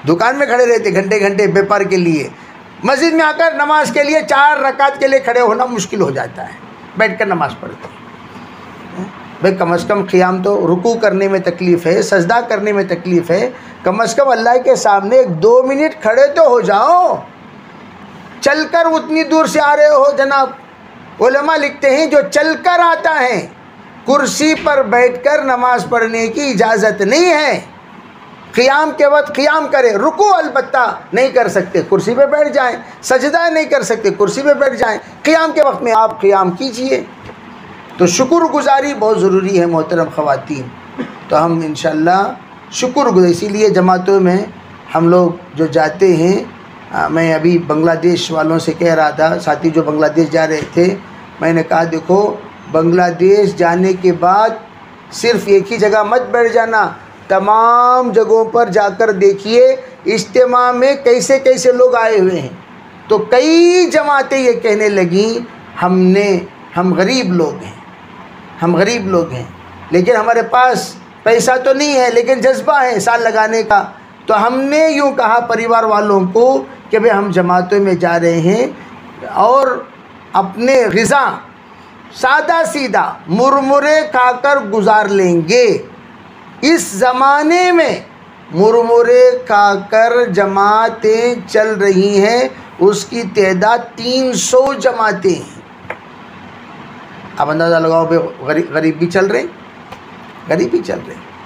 گھنٹے گھنٹے بیپار کے لیے، مسجد میں آ کر نماز کے لیے 4 رکعت کے لیے کھڑے ہونا مشکل ہو جاتا ہے، بیٹھ کر نماز پڑھتے ہیں۔ بھائی کم از کم قیام تو رکوع کرنے میں تکلیف ہے، سجدہ کرنے میں تکلیف ہے، کم از کم اللہ کے سامنے 2 منٹ کھڑے تو ہو جاؤ۔ چل کر اتنی دور سے آ رہے ہو جناب، علماء لکھتے ہیں جو چل کر آتا ہے کرسی پر بیٹھ کر نماز پڑھنے کی اجازت نہیں ہے۔ قیام کے وقت قیام کرے، رکوع البتہ نہیں کر سکتے کرسی پہ بیٹھ جائیں، سجدہ نہیں کر سکتے کرسی پہ بیٹھ جائیں، قیام کے وقت میں آپ قیام کیجئے۔ تو شکر گزاری بہت ضروری ہے محترم خواتین۔ تو ہم انشاءاللہ شکر گزار، اسی لیے جماعتوں میں ہم لوگ جو جاتے ہیں، میں ابھی بنگلہ دیش والوں سے کہہ رہا تھا، ساتھی جو بنگلہ دیش جا رہے تھے، میں نے کہا دیکھو بنگلہ دیش جانے کے بعد صرف ایک ہی جگہ مت بیٹھ جانا، تمام جگہوں پر جا کر دیکھیے اجتماع میں کیسے کیسے لوگ آئے ہوئے ہیں۔ تو کئی جماعتیں یہ کہنے لگیں ہم غریب لوگ ہیں لیکن ہمارے پاس پیسہ تو نہیں ہے لیکن جذبہ ہے سال لگانے کا۔ تو ہم نے یوں کہا پریوار والوں کو کہ بھئی ہم جماعتوں میں جا رہے ہیں اور اپنے غذا سادہ سیدھا مرمرے کھا کر گزار لیں گے۔ اس زمانے میں مرمرے کھا کر جماعتیں چل رہی ہیں، اس کی تعداد 300 جماعتیں ہیں۔ اب اندازہ لگاؤ بھئی غریب بھی چل رہے ہیں،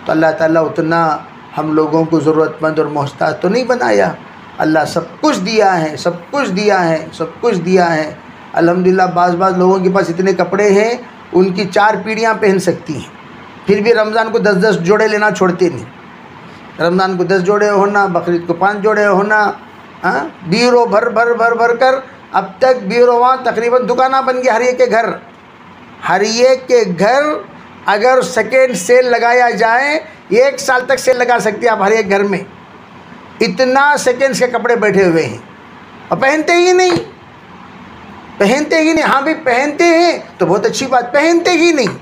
تو اللہ تعالیٰ اتنا ہم لوگوں کو ضرورت مند اور محتاج تو نہیں بنایا، اللہ سب کچھ دیا ہے۔ الحمدللہ بعض لوگوں کے پاس اتنے کپڑے ہیں ان کی 4 پیڑھیاں پہن سکتی ہیں، پھر بھی رمضان کو 10 جوڑے لینا چھوڑتے نہیں۔ رمضان کو 10 جوڑے ہونا، بقرعید کو 5 جوڑے ہونا، بیرو بھر کر اب تک بیروان تقریباً دکانیں بن گئی ہر ایک کے گھر اگر سیکنڈ سیل لگایا جائے 1 سال تک سیل لگا سکتے ہیں آپ ہر ایک گھر میں، اتنا سیکنڈز کے کپڑے بیٹھے ہوئے ہیں اور پہنتے ہی نہیں۔ ہاں بھی پہنتے ہیں تو بہت اچھی بات، پہنتے ہی نہیں۔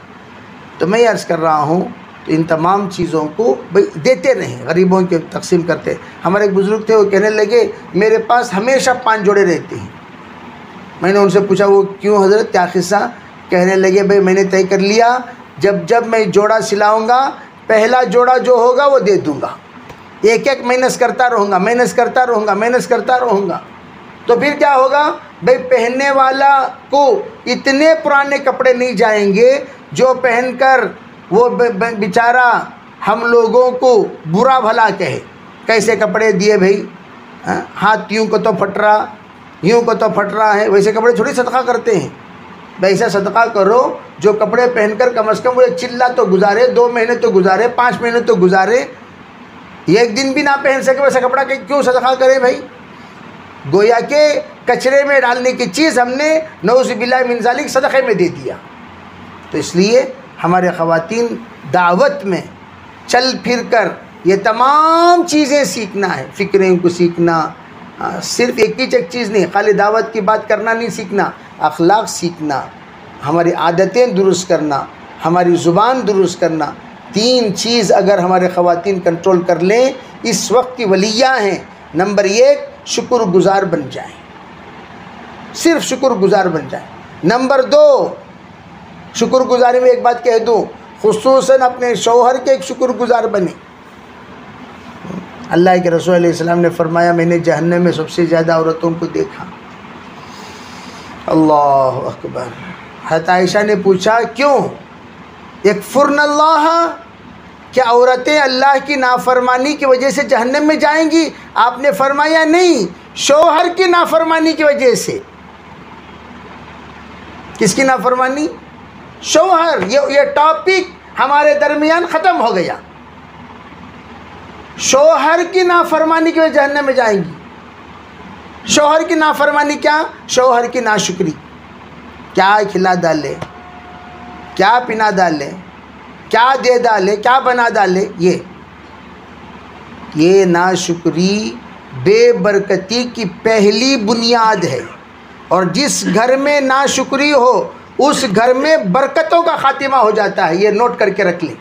تو میں عرض کر رہا ہوں تو ان تمام چیزوں کو دیتے رہیں، غریبوں کے تقسیم کرتے۔ ہمارے ایک بزرگ تھے، وہ کہنے لگے میرے پاس ہمیشہ 5 جوڑے رہتے ہیں۔ میں نے ان سے پوچھا وہ کیوں حضرت، کیا قصہ؟ کہنے لگے بھائی میں نے طے کر لیا جب میں جوڑا سلاؤں گا پہلا جوڑا جو ہوگا وہ دے دوں گا، ایک محنت کرتا رہوں گا تو پھر کیا ہوگا بھائی پہننے والا کو اتنے پرانے کپڑے نہیں جائیں گے جو پہن کر وہ بیچارہ ہم لوگوں کو برا بھلا کہے کیسے کپڑے دیے بھائی، ہاتھ یوں کو تو پھٹ رہا ہے، ویسے کپڑے تھوڑی صدقہ کرتے ہیں۔ ویسا صدقہ کرو جو کپڑے پہن کر کم از کم وہ 1 چلہ تو گزارے، 2 مہینے تو گزارے، 5 مہینے تو گزارے، 1 دن بھی نہ پہن سکے ویسا کپڑا کیوں صدقہ کرے بھائی؟ گویا کہ کچرے میں ڈالنے کی چیز ہم نے نعوذ باللہ من ذالک صدقے میں دے دیا۔ تو اس لیے ہمارے خواتین دعوت میں چل پھر کر یہ تمام چیزیں سیکھنا ہے، فکریں کو سیکھنا، صرف ایک چیز نہیں، خالی دعوت کی بات کرنا نہیں سیکھنا، اخلاق سیکھنا، ہماری عادتیں درست کرنا، ہماری زبان درست کرنا۔ 3 چیز اگر ہمارے خواتین کنٹرول کر لیں، اس وقت کی ولیہ ہیں۔ نمبر 1 شکر گزار بن جائیں، صرف شکر گزار بن جائیں۔ نمبر 2 شکر گزاری میں ایک بات کہہ دوں، خصوصاً اپنے شوہر کے ایک شکر گزار بنے۔ اللہ کے رسول علیہ السلام نے فرمایا میں نے جہنم میں سب سے زیادہ عورتوں کو دیکھا۔ اللہ اکبر۔ حضرت عائشہ نے پوچھا کیوں؟ یکفرن اللہ، کیا عورتیں اللہ کی نافرمانی کی وجہ سے جہنم میں جائیں گی؟ آپ نے فرمایا نہیں، شوہر کی نافرمانی کی وجہ سے۔ کس کی نافرمانی؟ شوہر۔ یہ ٹاپک ہمارے درمیان ختم ہو گیا۔ شوہر کی نافرمانی کی وجہ سے جہنم میں جائیں گی۔ شوہر کی نافرمانی کیا؟ شوہر کی ناشکری، کیا کھلا ڈالے، کیا پنا ڈالے، کیا دے ڈالے، کیا بنا ڈالے، یہ ناشکری بے برکتی کی پہلی بنیاد ہے، اور جس گھر میں ناشکری ہو اس گھر میں برکتوں کا خاتمہ ہو جاتا ہے۔ یہ نوٹ کر کے رکھ لیں،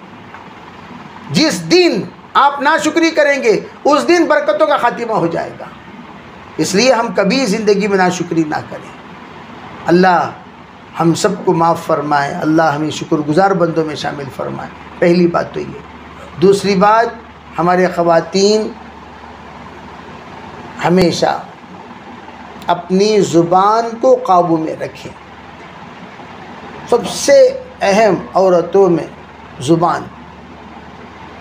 جس دن آپ ناشکری کریں گے اس دن برکتوں کا خاتمہ ہو جائے گا۔ اس لیے ہم کبھی زندگی میں ناشکری نہ کریں۔ اللہ ہم سب کو معاف فرمائے، اللہ ہمیں شکر گزار بندوں میں شامل فرمائے۔ پہلی بات تو یہ۔ دوسری بات، ہمارے خواتین ہمیشہ اپنی زبان کو قابو میں رکھیں۔ سب سے اہم عورتوں میں زبان،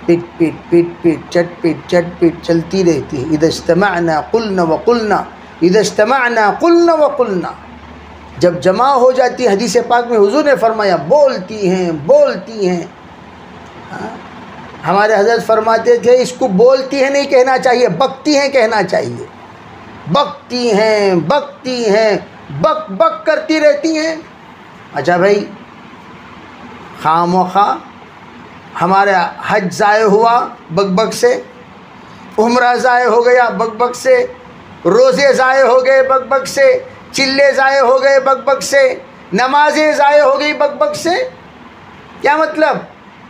پٹ پٹ پٹ پٹ چٹ پٹ چلتی رہتی ہے۔ اذا اجتمعنا قلنا وقلنا، اذا اجتمعنا قلنا وقلنا، جب جمع ہو جاتی ہے، حدیث پاک میں حضور نے فرمایا بولتی ہیں۔ ہمارے حضرت فرماتے تھے اس کو بولتی ہیں نہیں کہنا چاہیے، بکتی ہیں کہنا چاہیے۔ بکتی ہیں، بک بک کرتی رہتی ہیں۔ اچھا بھائی، خواہ مخواہ ہمارا حج ضائع ہوا بک بک سے، عمرہ ضائع ہو گیا بک بک سے، روزے ضائع ہو گئے بک بک سے، چلے ضائع ہو گئے بک بک سے، نمازیں ضائع ہو گئی بک بک سے۔ کیا مطلب؟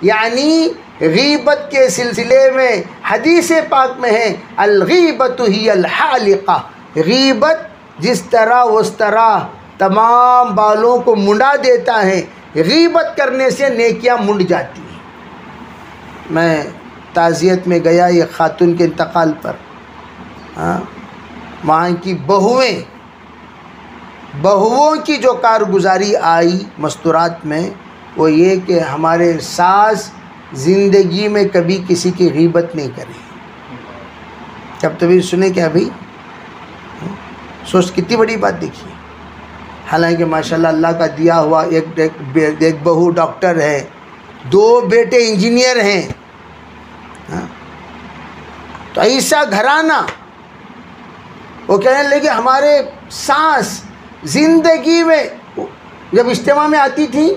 یعنی غیبت کے سلسلے میں حدیث پاک میں ہے الغیبت ہی الحالقہ، غیبت جس طرح اس طرح تمام بالوں کو منڈا دیتا ہے، غیبت کرنے سے نیکیاں منڈ جاتی ہیں۔ میں تعزیت میں گیا یہ خاتون کے انتقال پر، وہاں کی بہوؤں کی جو کارگزاری آئی مستورات میں وہ یہ کہ ہمارے ساس زندگی میں کبھی کسی کی غیبت نہیں کرے۔ جب تبھی سنے کیا بھائی، سوچ کتنی بڑی بات دیکھیے۔ حالانکہ ماشاءاللہ اللہ کا دیا ہوا ایک بہو ڈاکٹر ہے، 2 بیٹے انجینئر ہیں، تو ایسا گھرانہ۔ وہ کہنے لگے ہمارے ساس زندگی میں جب اجتماع میں آتی تھیں،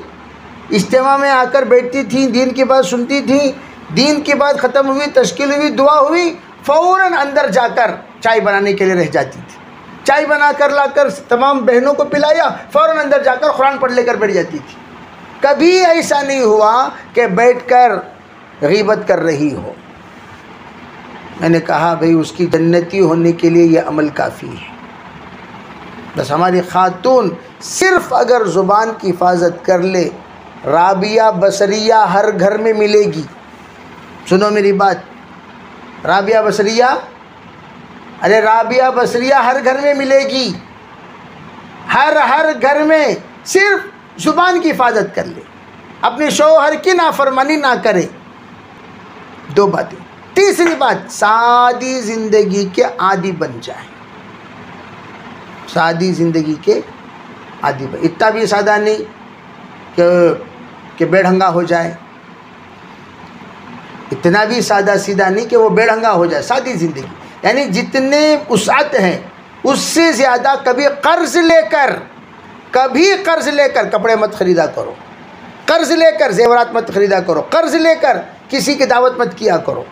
اجتماع میں آ کر بیٹھتی تھیں، دین کی بات سنتی تھیں، دین کی بات ختم ہوئی، تشکیل ہوئی، دعا ہوئی، فوراً اندر جا کر چائے بنانے کے لیے رہ جاتی تھی، چائے بنا کر لا کر تمام بہنوں کو پلایا، فوراً اندر جا کر قرآن پڑھ لے کر بیٹھ جاتی تھی۔ کبھی ایسا نہیں ہوا کہ بیٹھ کر غیبت کر رہی ہو۔ میں نے کہا بھئی اس کی جنتی ہونے کے لیے یہ عمل کافی ہے۔ بس ہماری خاتون صرف اگر زبان کی حفاظت کر لے، رابعہ بصریہ ہر گھر میں ملے گی۔ سنو میری بات، رابعہ بصریہ، ارے رابعہ بصریہ ہر گھر میں ملے گی، ہر گھر میں، صرف زبان کی حفاظت کر لے، اپنے شوہر کی نافرمانی نہ کرے۔ دو باتیں۔ تیسری بات، سادی زندگی کے عادی بن جائیں، سادی زندگی کے عادی بن، اتنا بھی سادہ نہیں کہ بے ڈھنگا ہو جائے، اتنا بھی سادہ سیدھا نہیں کہ وہ بے ڈھنگا ہو جائے، سادی زندگی یعنی جتنے وسعت ہیں اس سے زیادہ۔ کبھی قرض لے کر کپڑے مت خریدا کرو، قرض لے کر زیورات مت خریدا کرو، قرض لے کر کسی کی دعوت مت کیا کرو۔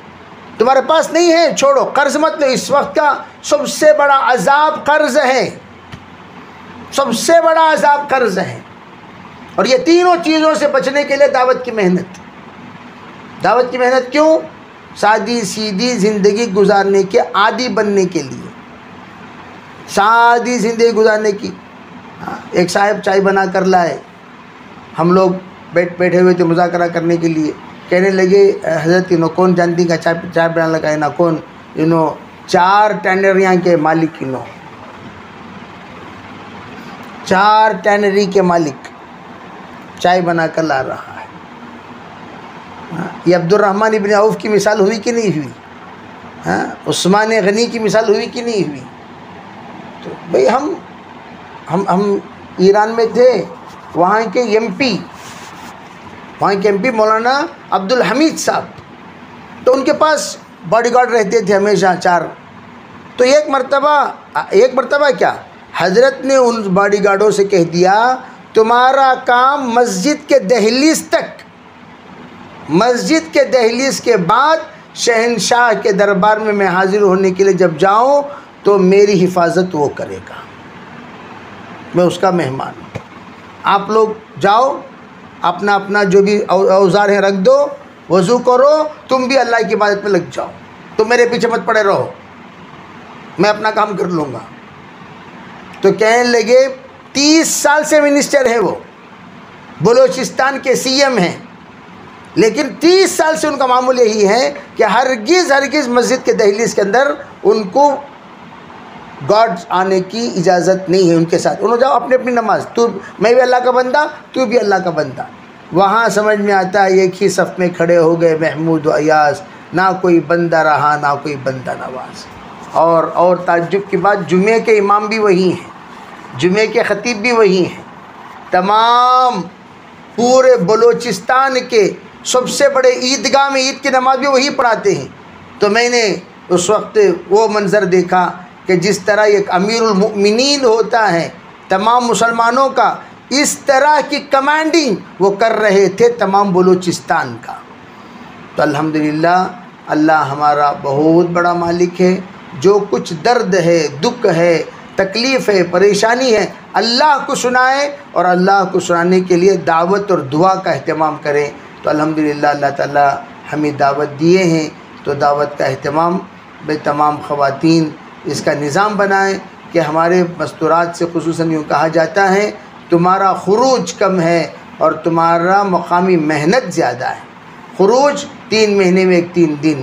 تمہارے پاس نہیں ہے چھوڑو، قرض مت لو۔ اس وقت کا سب سے بڑا عذاب قرض ہے، سب سے بڑا عذاب قرض ہے۔ اور یہ تینوں چیزوں سے بچنے کے لیے دعوت کی محنت، دعوت کی محنت کیوں؟ سادی سیدھی زندگی گزارنے کے عادی بننے کے لیے، سادی زندگی گزارنے کی۔ ایک صاحب چائے بنا کر لائے، ہم لوگ بیٹھے ہوئے تھے مذاکرہ کرنے کے لیے، کہنے لگے حضرت کون جانتی کا چائے بنا لگا نا کون 4 ٹینریاں کے مالک، 4 ٹینری کے مالک چائے بنا کر لا رہا ہے۔ یہ عبد الرحمن ابن عوف کی مثال ہوئی کہ نہیں ہوئی؟ عثمان غنی کی مثال ہوئی کہ نہیں ہوئی؟ تو بھئی ہم ایران میں تھے، وہاں کے ایم پی مولانا عبد الحمید صاحب، تو ان کے پاس باڈی گارڈ رہتے تھے ہمیشہ 4۔ تو ایک مرتبہ کیا، حضرت نے ان باڈی گارڈوں سے کہہ دیا تمہارا کام مسجد کے دہلیز تک، مسجد کے دہلیز کے بعد شہنشاہ کے دربار میں حاضر ہونے کے لیے جب جاؤں تو میری حفاظت وہ کرے گا، میں اس کا مہمان ہوں۔ آپ لوگ جاؤ، اپنا جو بھی اوزار ہیں رکھ دو، وضو کرو، تم بھی اللہ کی عبادت میں لگ جاؤ، تم میرے پیچھے مت پڑے رہو، میں اپنا کام کر لوں گا۔ تو کہنے لگے 30 سال سے منسٹر ہیں، وہ بلوچستان کے سی ایم ہیں، لیکن 30 سال سے ان کا معمول یہی ہے کہ ہرگز مسجد کے دہلیز کے اندر ان کو گارڈ آنے کی اجازت نہیں ہے ان کے ساتھ۔ انہوں جاؤ اپنی نماز، میں بھی اللہ کا بندہ، تو بھی اللہ کا بندہ۔ وہاں سمجھ میں آتا ہے ایک ہی صف میں کھڑے ہو گئے محمود و ایاز، نہ کوئی بندہ رہا نہ کوئی بندہ نواز۔ اور تعجب کی بات، جمعے کے امام بھی وہی ہیں، جمعے کے خطیب بھی وہی ہیں، تمام پورے بلوچستان کے سب سے بڑے عیدگاہ میں عید کی نماز بھی وہی پڑھاتے ہیں۔ تو میں نے اس وقت وہ منظر دیکھا کہ جس طرح ایک امیر المؤمنین ہوتا ہے تمام مسلمانوں کا، اس طرح کی کمانڈنگ وہ کر رہے تھے تمام بلوچستان کا۔ تو الحمدللہ اللہ ہمارا بہت بڑا مالک ہے۔ جو کچھ درد ہے، دکھ ہے، تکلیف ہے، پریشانی ہے، اللہ کو سنائے اور اللہ کو سنانے کے لیے دعوت اور دعا کا اہتمام کریں۔ تو الحمدللہ اللہ تعالیٰ ہمیں دعوت دیے ہیں، تو دعوت کا اہتمام بے تمام خواتین اس کا نظام بنائیں کہ ہمارے مستورات سے خصوصاً یوں کہا جاتا ہے تمہارا خروج کم ہے اور تمہارا مقامی محنت زیادہ ہے۔ خروج 3 مہینے میں 3 دن،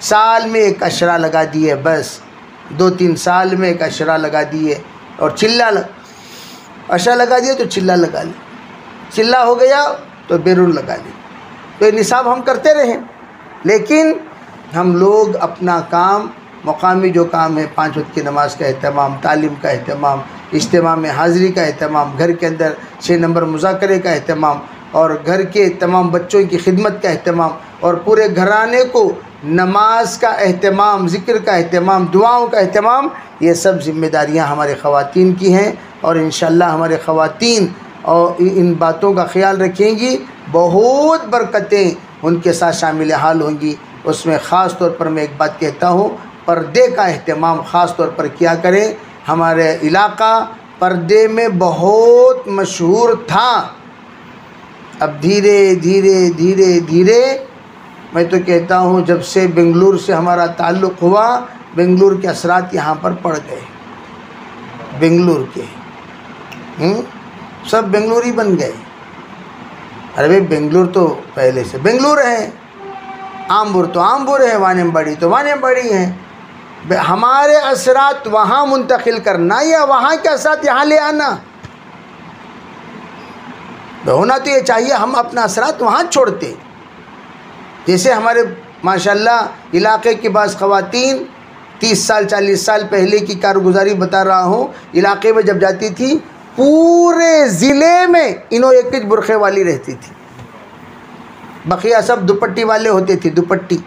سال میں 1 عشرہ لگا دیے، بس 2-3 سال میں 1 عشرہ لگا دیے، اور عشرہ لگا دیے تو چلہ لگا لیں، چلہ ہو گیا تو بیرون لگا لیں۔ تو یہ نصاب ہم کرتے رہیں، لیکن ہم لوگ اپنا کام، مقامی جو کام ہے، 5 وقت کی نماز کا اہتمام، تعلیم کا اہتمام، اجتماع میں حاضری کا اہتمام، گھر کے اندر 6 نمبر مذاکرے کا اہتمام، اور گھر کے تمام بچوں کی خدمت کا اہتمام، اور پورے گھرانے کو نماز کا اہتمام، ذکر کا اہتمام، دعاؤں کا اہتمام، یہ سب ذمہ داریاں ہمارے خواتین کی ہیں، اور انشاءاللہ ہمارے خواتین اور ان باتوں کا خیال رکھیں گی، بہت برکتیں ان کے ساتھ شامل حال ہوں گی۔ اس میں خاص طور پر میں ایک بات کہتا ہوں، پردے کا اہتمام خاص طور پر کیا کریں۔ ہمارے علاقہ پردے میں بہت مشہور تھا، اب دھیرے دھیرے دھیرے دھیرے میں تو کہتا ہوں جب سے بنگلور سے ہمارا تعلق ہوا، بنگلور کے اثرات یہاں پر پڑ گئے، بنگلور کے سب بنگلوری بن گئے۔ ارے بھائی بنگلور تو پہلے سے بنگلور ہے، آمبور تو آمبور ہے، وانیم بڑی تو وانیم بڑی ہے۔ ہمارے اثرات وہاں منتقل کرنا یا وہاں کے اثرات یہاں لے آنا، ہونا تو یہ چاہیے ہم اپنا اثرات وہاں چھوڑتے۔ جیسے ہمارے ماشاءاللہ علاقے کی بعض خواتین 30 سال 40 سال پہلے کی کارگزاری بتا رہا ہوں، علاقے میں جب جاتی تھی پورے ضلع میں انہوں ایک برقعے والی رہتی تھی، بقیہ سب دوپٹی والے ہوتے تھے، دوپٹی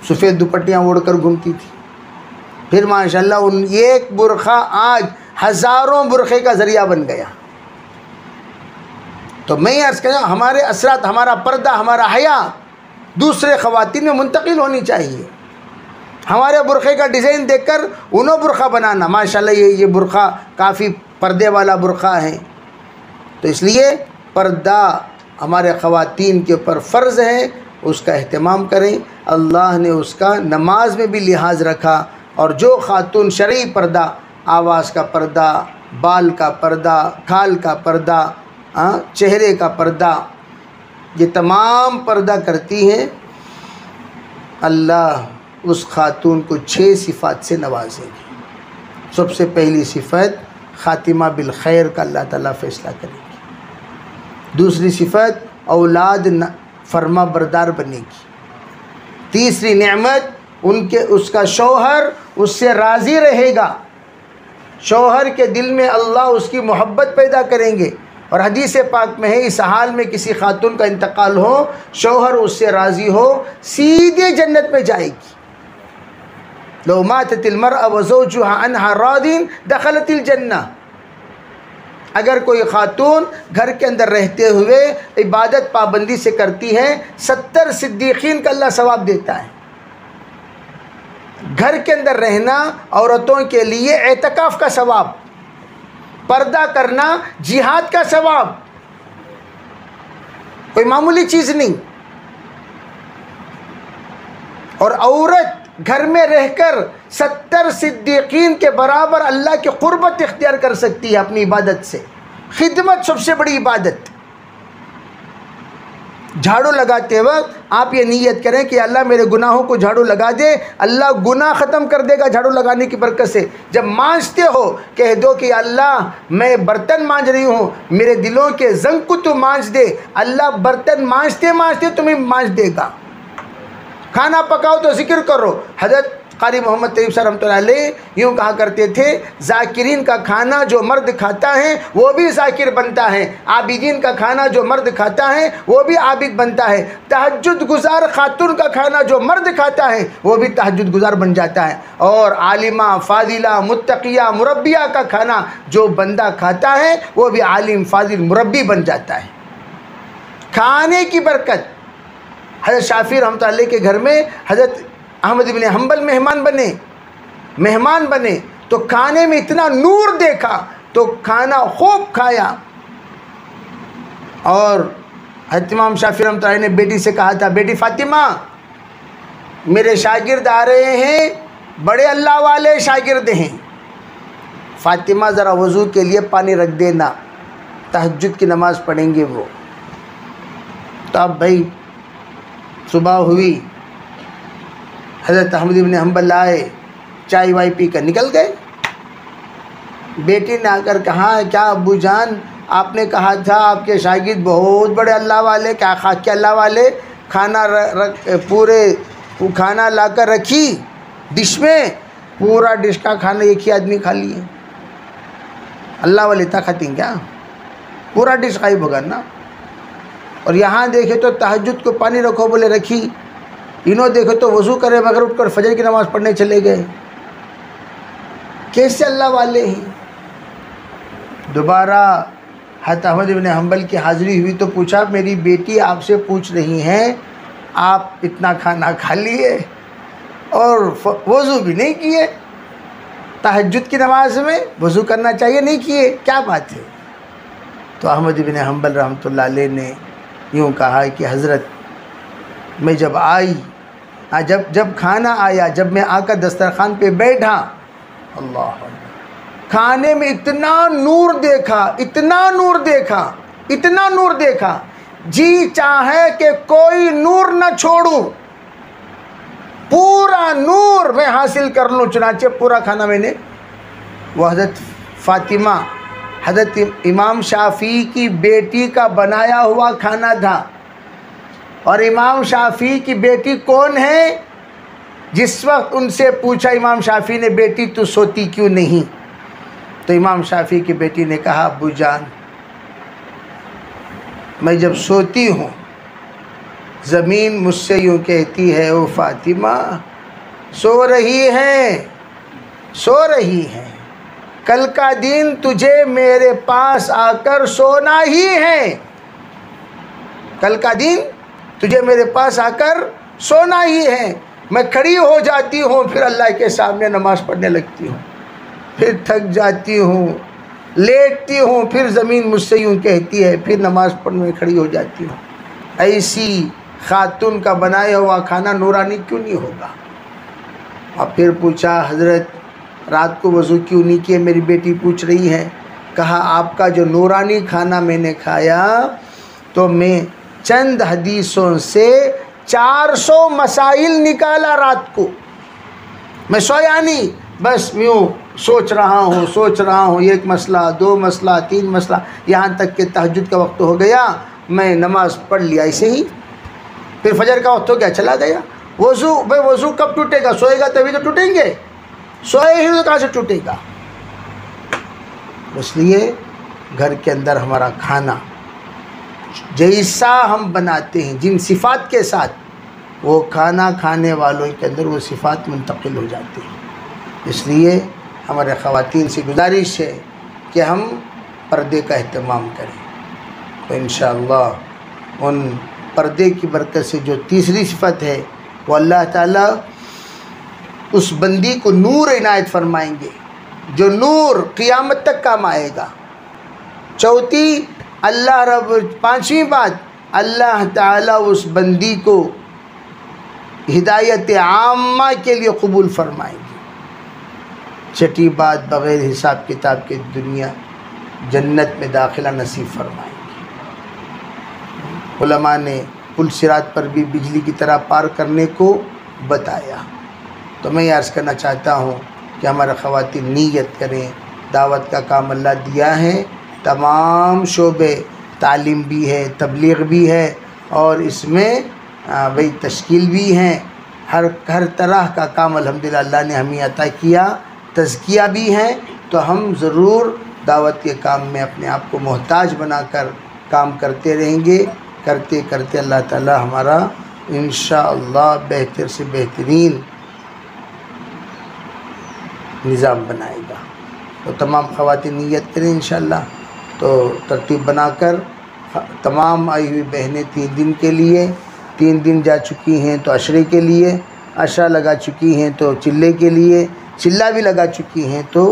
سفید دوپٹیاں اوڑھ کر گھومتی تھی۔ پھر ماشاءاللہ ان ایک برقعہ آج ہزاروں برقعے کا ذریعہ بن گیا۔ تو میں یہ عرض کروں ہمارے اثرات، ہمارا پردہ، ہمارا حیا دوسرے خواتین میں منتقل ہونی چاہیے۔ ہمارے برقعے کا ڈیزائن دیکھ کر انہوں برقعہ بنانا، ماشاءاللہ یہ برقعہ کافی پردے والا برقعہ ہے۔ تو اس لیے پردہ ہمارے خواتین کے اوپر فرض ہے، اس کا اہتمام کریں۔ اللہ نے اس کا نماز میں بھی لحاظ رکھا، اور جو خاتون شرعی پردہ، آواز کا پردہ، بال کا پردہ، کھال کا پردہ، چہرے کا پردہ، یہ تمام پردہ کرتی ہیں، اللہ اس خاتون کو 6 صفات سے نوازیں گے۔ سب سے پہلی صفت خاتمہ بالخیر کا اللہ تعالیٰ فیصلہ کرے گی۔ دوسری صفت اولاد فرما بردار بنے گی۔ تیسری نعمت اس کا شوہر اس سے راضی رہے گا، شوہر کے دل میں اللہ اس کی محبت پیدا کریں گے۔ اور حدیث پاک میں ہے اس حال میں کسی خاتون کا انتقال ہو، شوہر اس سے راضی ہو، سیدھے جنت میں جائے گی۔ لو ماتت المرأة وزوجها عنها راض دخلت الجنہ۔ اگر کوئی خاتون گھر کے اندر رہتے ہوئے عبادت پابندی سے کرتی ہے، 70 صدیقین کا اللہ ثواب دیتا ہے۔ گھر کے اندر رہنا عورتوں کے لیے اعتکاف کا ثواب، پردہ کرنا جہاد کا ثواب، کوئی معمولی چیز نہیں۔ اور عورت گھر میں رہ کر 70 صدیقین کے برابر اللہ کی قربت اختیار کر سکتی ہے اپنی عبادت سے۔ خدمت سب سے بڑی عبادت۔ جھاڑو لگاتے وقت آپ یہ نیت کریں کہ اللہ میرے گناہوں کو جھاڑو لگا دے، اللہ گناہ ختم کر دے گا جھاڑو لگانے کی برکت سے۔ جب مانجتے ہو کہہ دو کہ اللہ میں برتن مانج رہی ہوں، میرے دلوں کے زنگ کو تو مانج دے، اللہ برتن مانجتے مانجتے تمہیں مانج دے گا۔ کھانا پکاؤ تو ذکر کرو۔ حضرت قاری محمد طیب صاحب رحمۃ اللہ علیہ یوں کہا کرتے تھے، ذاکرین کا کھانا جو مرد کھاتا ہے وہ بھی ذاکر بنتا ہے، عابدین کا کھانا جو مرد کھاتا ہے وہ بھی عابد بنتا ہے، تہجد گزار خاتون کا کھانا جو مرد کھاتا ہے وہ بھی تہجد گزار بن جاتا ہے، اور عالمہ، فاضلہ، متقیہ، مربیہ کا کھانا جو بندہ کھاتا ہے وہ بھی عالم، فاضل، مربی بن جاتا ہے۔ کھانے کی برکت۔ حضرت شافعی رحمۃ اللہ علیہ کے گھر میں حضرت احمد بن حنبل مہمان بنے تو کھانے میں اتنا نور دیکھا تو کھانا خوب کھایا۔ اور حضرت امام شافعی رحمۃ اللہ علیہ نے بیٹی سے کہا تھا، بیٹی فاطمہ میرے شاگرد آ رہے ہیں، بڑے اللہ والے شاگرد ہیں، فاطمہ ذرا وضو کے لیے پانی رکھ دینا، تہجد کی نماز پڑھیں گے وہ۔ تو اب بھائی صبح ہوئی، حضرت احمد بن حنبل آئے، چائے وائے پی کر نکل گئے۔ بیٹی نے آ کر کہا، کیا ابو جان آپ نے کہا تھا آپ کے شاگرد بہت بڑے اللہ والے، کیا خاک کے اللہ والے، کھانا لا کر رکھی ڈش میں، پورا ڈش کا کھانا ایک ہی آدمی کھا لیے۔ اللہ والے اتنا کھاتے ہیں کیا؟ پورا ڈش غائب ہوگا نا۔ اور یہاں دیکھے تو تہجد کو پانی رکھو بولے رکھی، انہوں دیکھو تو وضو کرے مگر اٹھ کر فجر کی نماز پڑھنے چلے گئے، کیسے اللہ والے ہیں؟ دوبارہ حضرت احمد بن حنبل کی حاضری ہوئی تو پوچھا میری بیٹی آپ سے پوچھ رہی ہیں آپ اتنا کھانا کھا لیے اور وضو بھی نہیں کیے، تہجد کی نماز میں وضو کرنا چاہیے نہیں کیے، کیا بات ہے؟ تو احمد بن حنبل رحمۃ اللہ علیہ نے یوں کہا کہ حضرت میں جب آئی جب کھانا آیا، جب میں آ کر دسترخوان پہ بیٹھا، اللہ کھانے میں اتنا نور دیکھا، اتنا نور دیکھا، اتنا نور دیکھا، جی چاہے کہ کوئی نور نہ چھوڑوں، پورا نور میں حاصل کر لوں، چنانچہ پورا کھانا میں نے، وہ حضرت فاطمہ حضرت امام شافعی کی بیٹی کا بنایا ہوا کھانا تھا، اور امام شافعی کی بیٹی کون ہے؟ جس وقت ان سے پوچھا امام شافعی نے بیٹی تو سوتی کیوں نہیں، تو امام شافعی کی بیٹی نے کہا ابو جان میں جب سوتی ہوں زمین مجھ سے یوں کہتی ہے او فاطمہ سو رہی ہے، سو رہی ہے، کل کا دن تجھے میرے پاس آ کر سونا ہی ہے، کل کا دن تجھے میرے پاس آ کر سونا ہی ہے۔ میں کھڑی ہو جاتی ہوں، پھر اللہ کے سامنے نماز پڑھنے لگتی ہوں، پھر تھک جاتی ہوں، لیٹتی ہوں، پھر زمین مجھ سے یوں کہتی ہے، پھر نماز پڑھنے میں کھڑی ہو جاتی ہوں۔ ایسی خاتون کا بنایا ہوا کھانا نورانی کیوں نہیں ہوگا؟ اور پھر پوچھا حضرت رات کو وضو کیوں نہیں کیے؟ میری بیٹی پوچھ رہی ہے۔ کہا آپ کا جو نورانی کھانا میں نے کھایا تو میں چند حدیثوں سے 400 مسائل نکالا، رات کو میں سویا نہیں، بس یوں سوچ رہا ہوں ایک مسئلہ، دو مسئلہ، تین مسئلہ، یہاں تک کہ تہجد کا وقت ہو گیا، میں نماز پڑھ لیا ایسے ہی، پھر فجر کا وقت ہو گیا چلا گیا۔ وضو کب ٹوٹے گا؟ سوئے گا تبھی تو ٹوٹیں گے، سوئے ہی تو کہاں سے ٹوٹے گا؟ اس لیے گھر کے اندر ہمارا کھانا جیسا ہم بناتے ہیں جن صفات کے ساتھ، وہ کھانا کھانے والوں کے اندر وہ صفات منتقل ہو جاتی ہیں۔ اس لیے ہمارے خواتین سے گزارش ہے کہ ہم پردے کا اہتمام کریں، تو انشاءاللہ ان پردے کی برکت سے جو تیسری صفت ہے وہ اللہ تعالیٰ اس بندی کو نور عنایت فرمائیں گے، جو نور قیامت تک کام آئے گا۔ چوتھی پانچویں بات، اللہ تعالیٰ اس بندی کو ہدایت عامہ کے لیے قبول فرمائیں گے۔ چھٹی بات، بغیر حساب کتاب کے دنیا جنت میں داخلہ نصیب فرمائیں گے۔ علماء نے پل صراط پر بھی بجلی کی طرح پار کرنے کو بتایا، تو میں یہ عرض کرنا چاہتا ہوں کہ ہمارے خواتین نیت کریں، دعوت کا کام اللہ دیا ہے، تمام شعبے، تعلیم بھی ہے، تبلیغ بھی ہے، اور اس میں بھئی تشکیل بھی ہیں، ہر طرح کا کام الحمدللہ اللہ نے ہمیں عطا کیا، تزکیہ بھی ہیں، تو ہم ضرور دعوت کے کام میں اپنے آپ کو محتاج بنا کر کام کرتے رہیں گے، کرتے کرتے اللہ تعالی ہمارا انشاءاللہ بہتر سے بہترین نظام بنائے گا۔ تو تمام خواتین نیت کریں انشاءاللہ، تو ترتیب بنا کر تمام آئی ہوئی بہنیں 3 دن کے لیے، 3 دن جا چکی ہیں تو عشرے کے لیے، عشرہ لگا چکی ہیں تو چلے کے لیے، چلہ بھی لگا چکی ہیں تو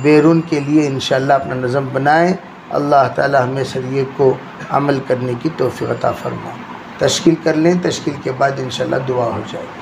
بیرون کے لیے انشاءاللہ اپنا نظم بنائیں۔ اللہ تعالی ہمیں شریعے کو عمل کرنے کی توفیق عطا فرمائے۔ تشکیل کر لیں، تشکیل کے بعد انشاءاللہ دعا ہو جائے گی۔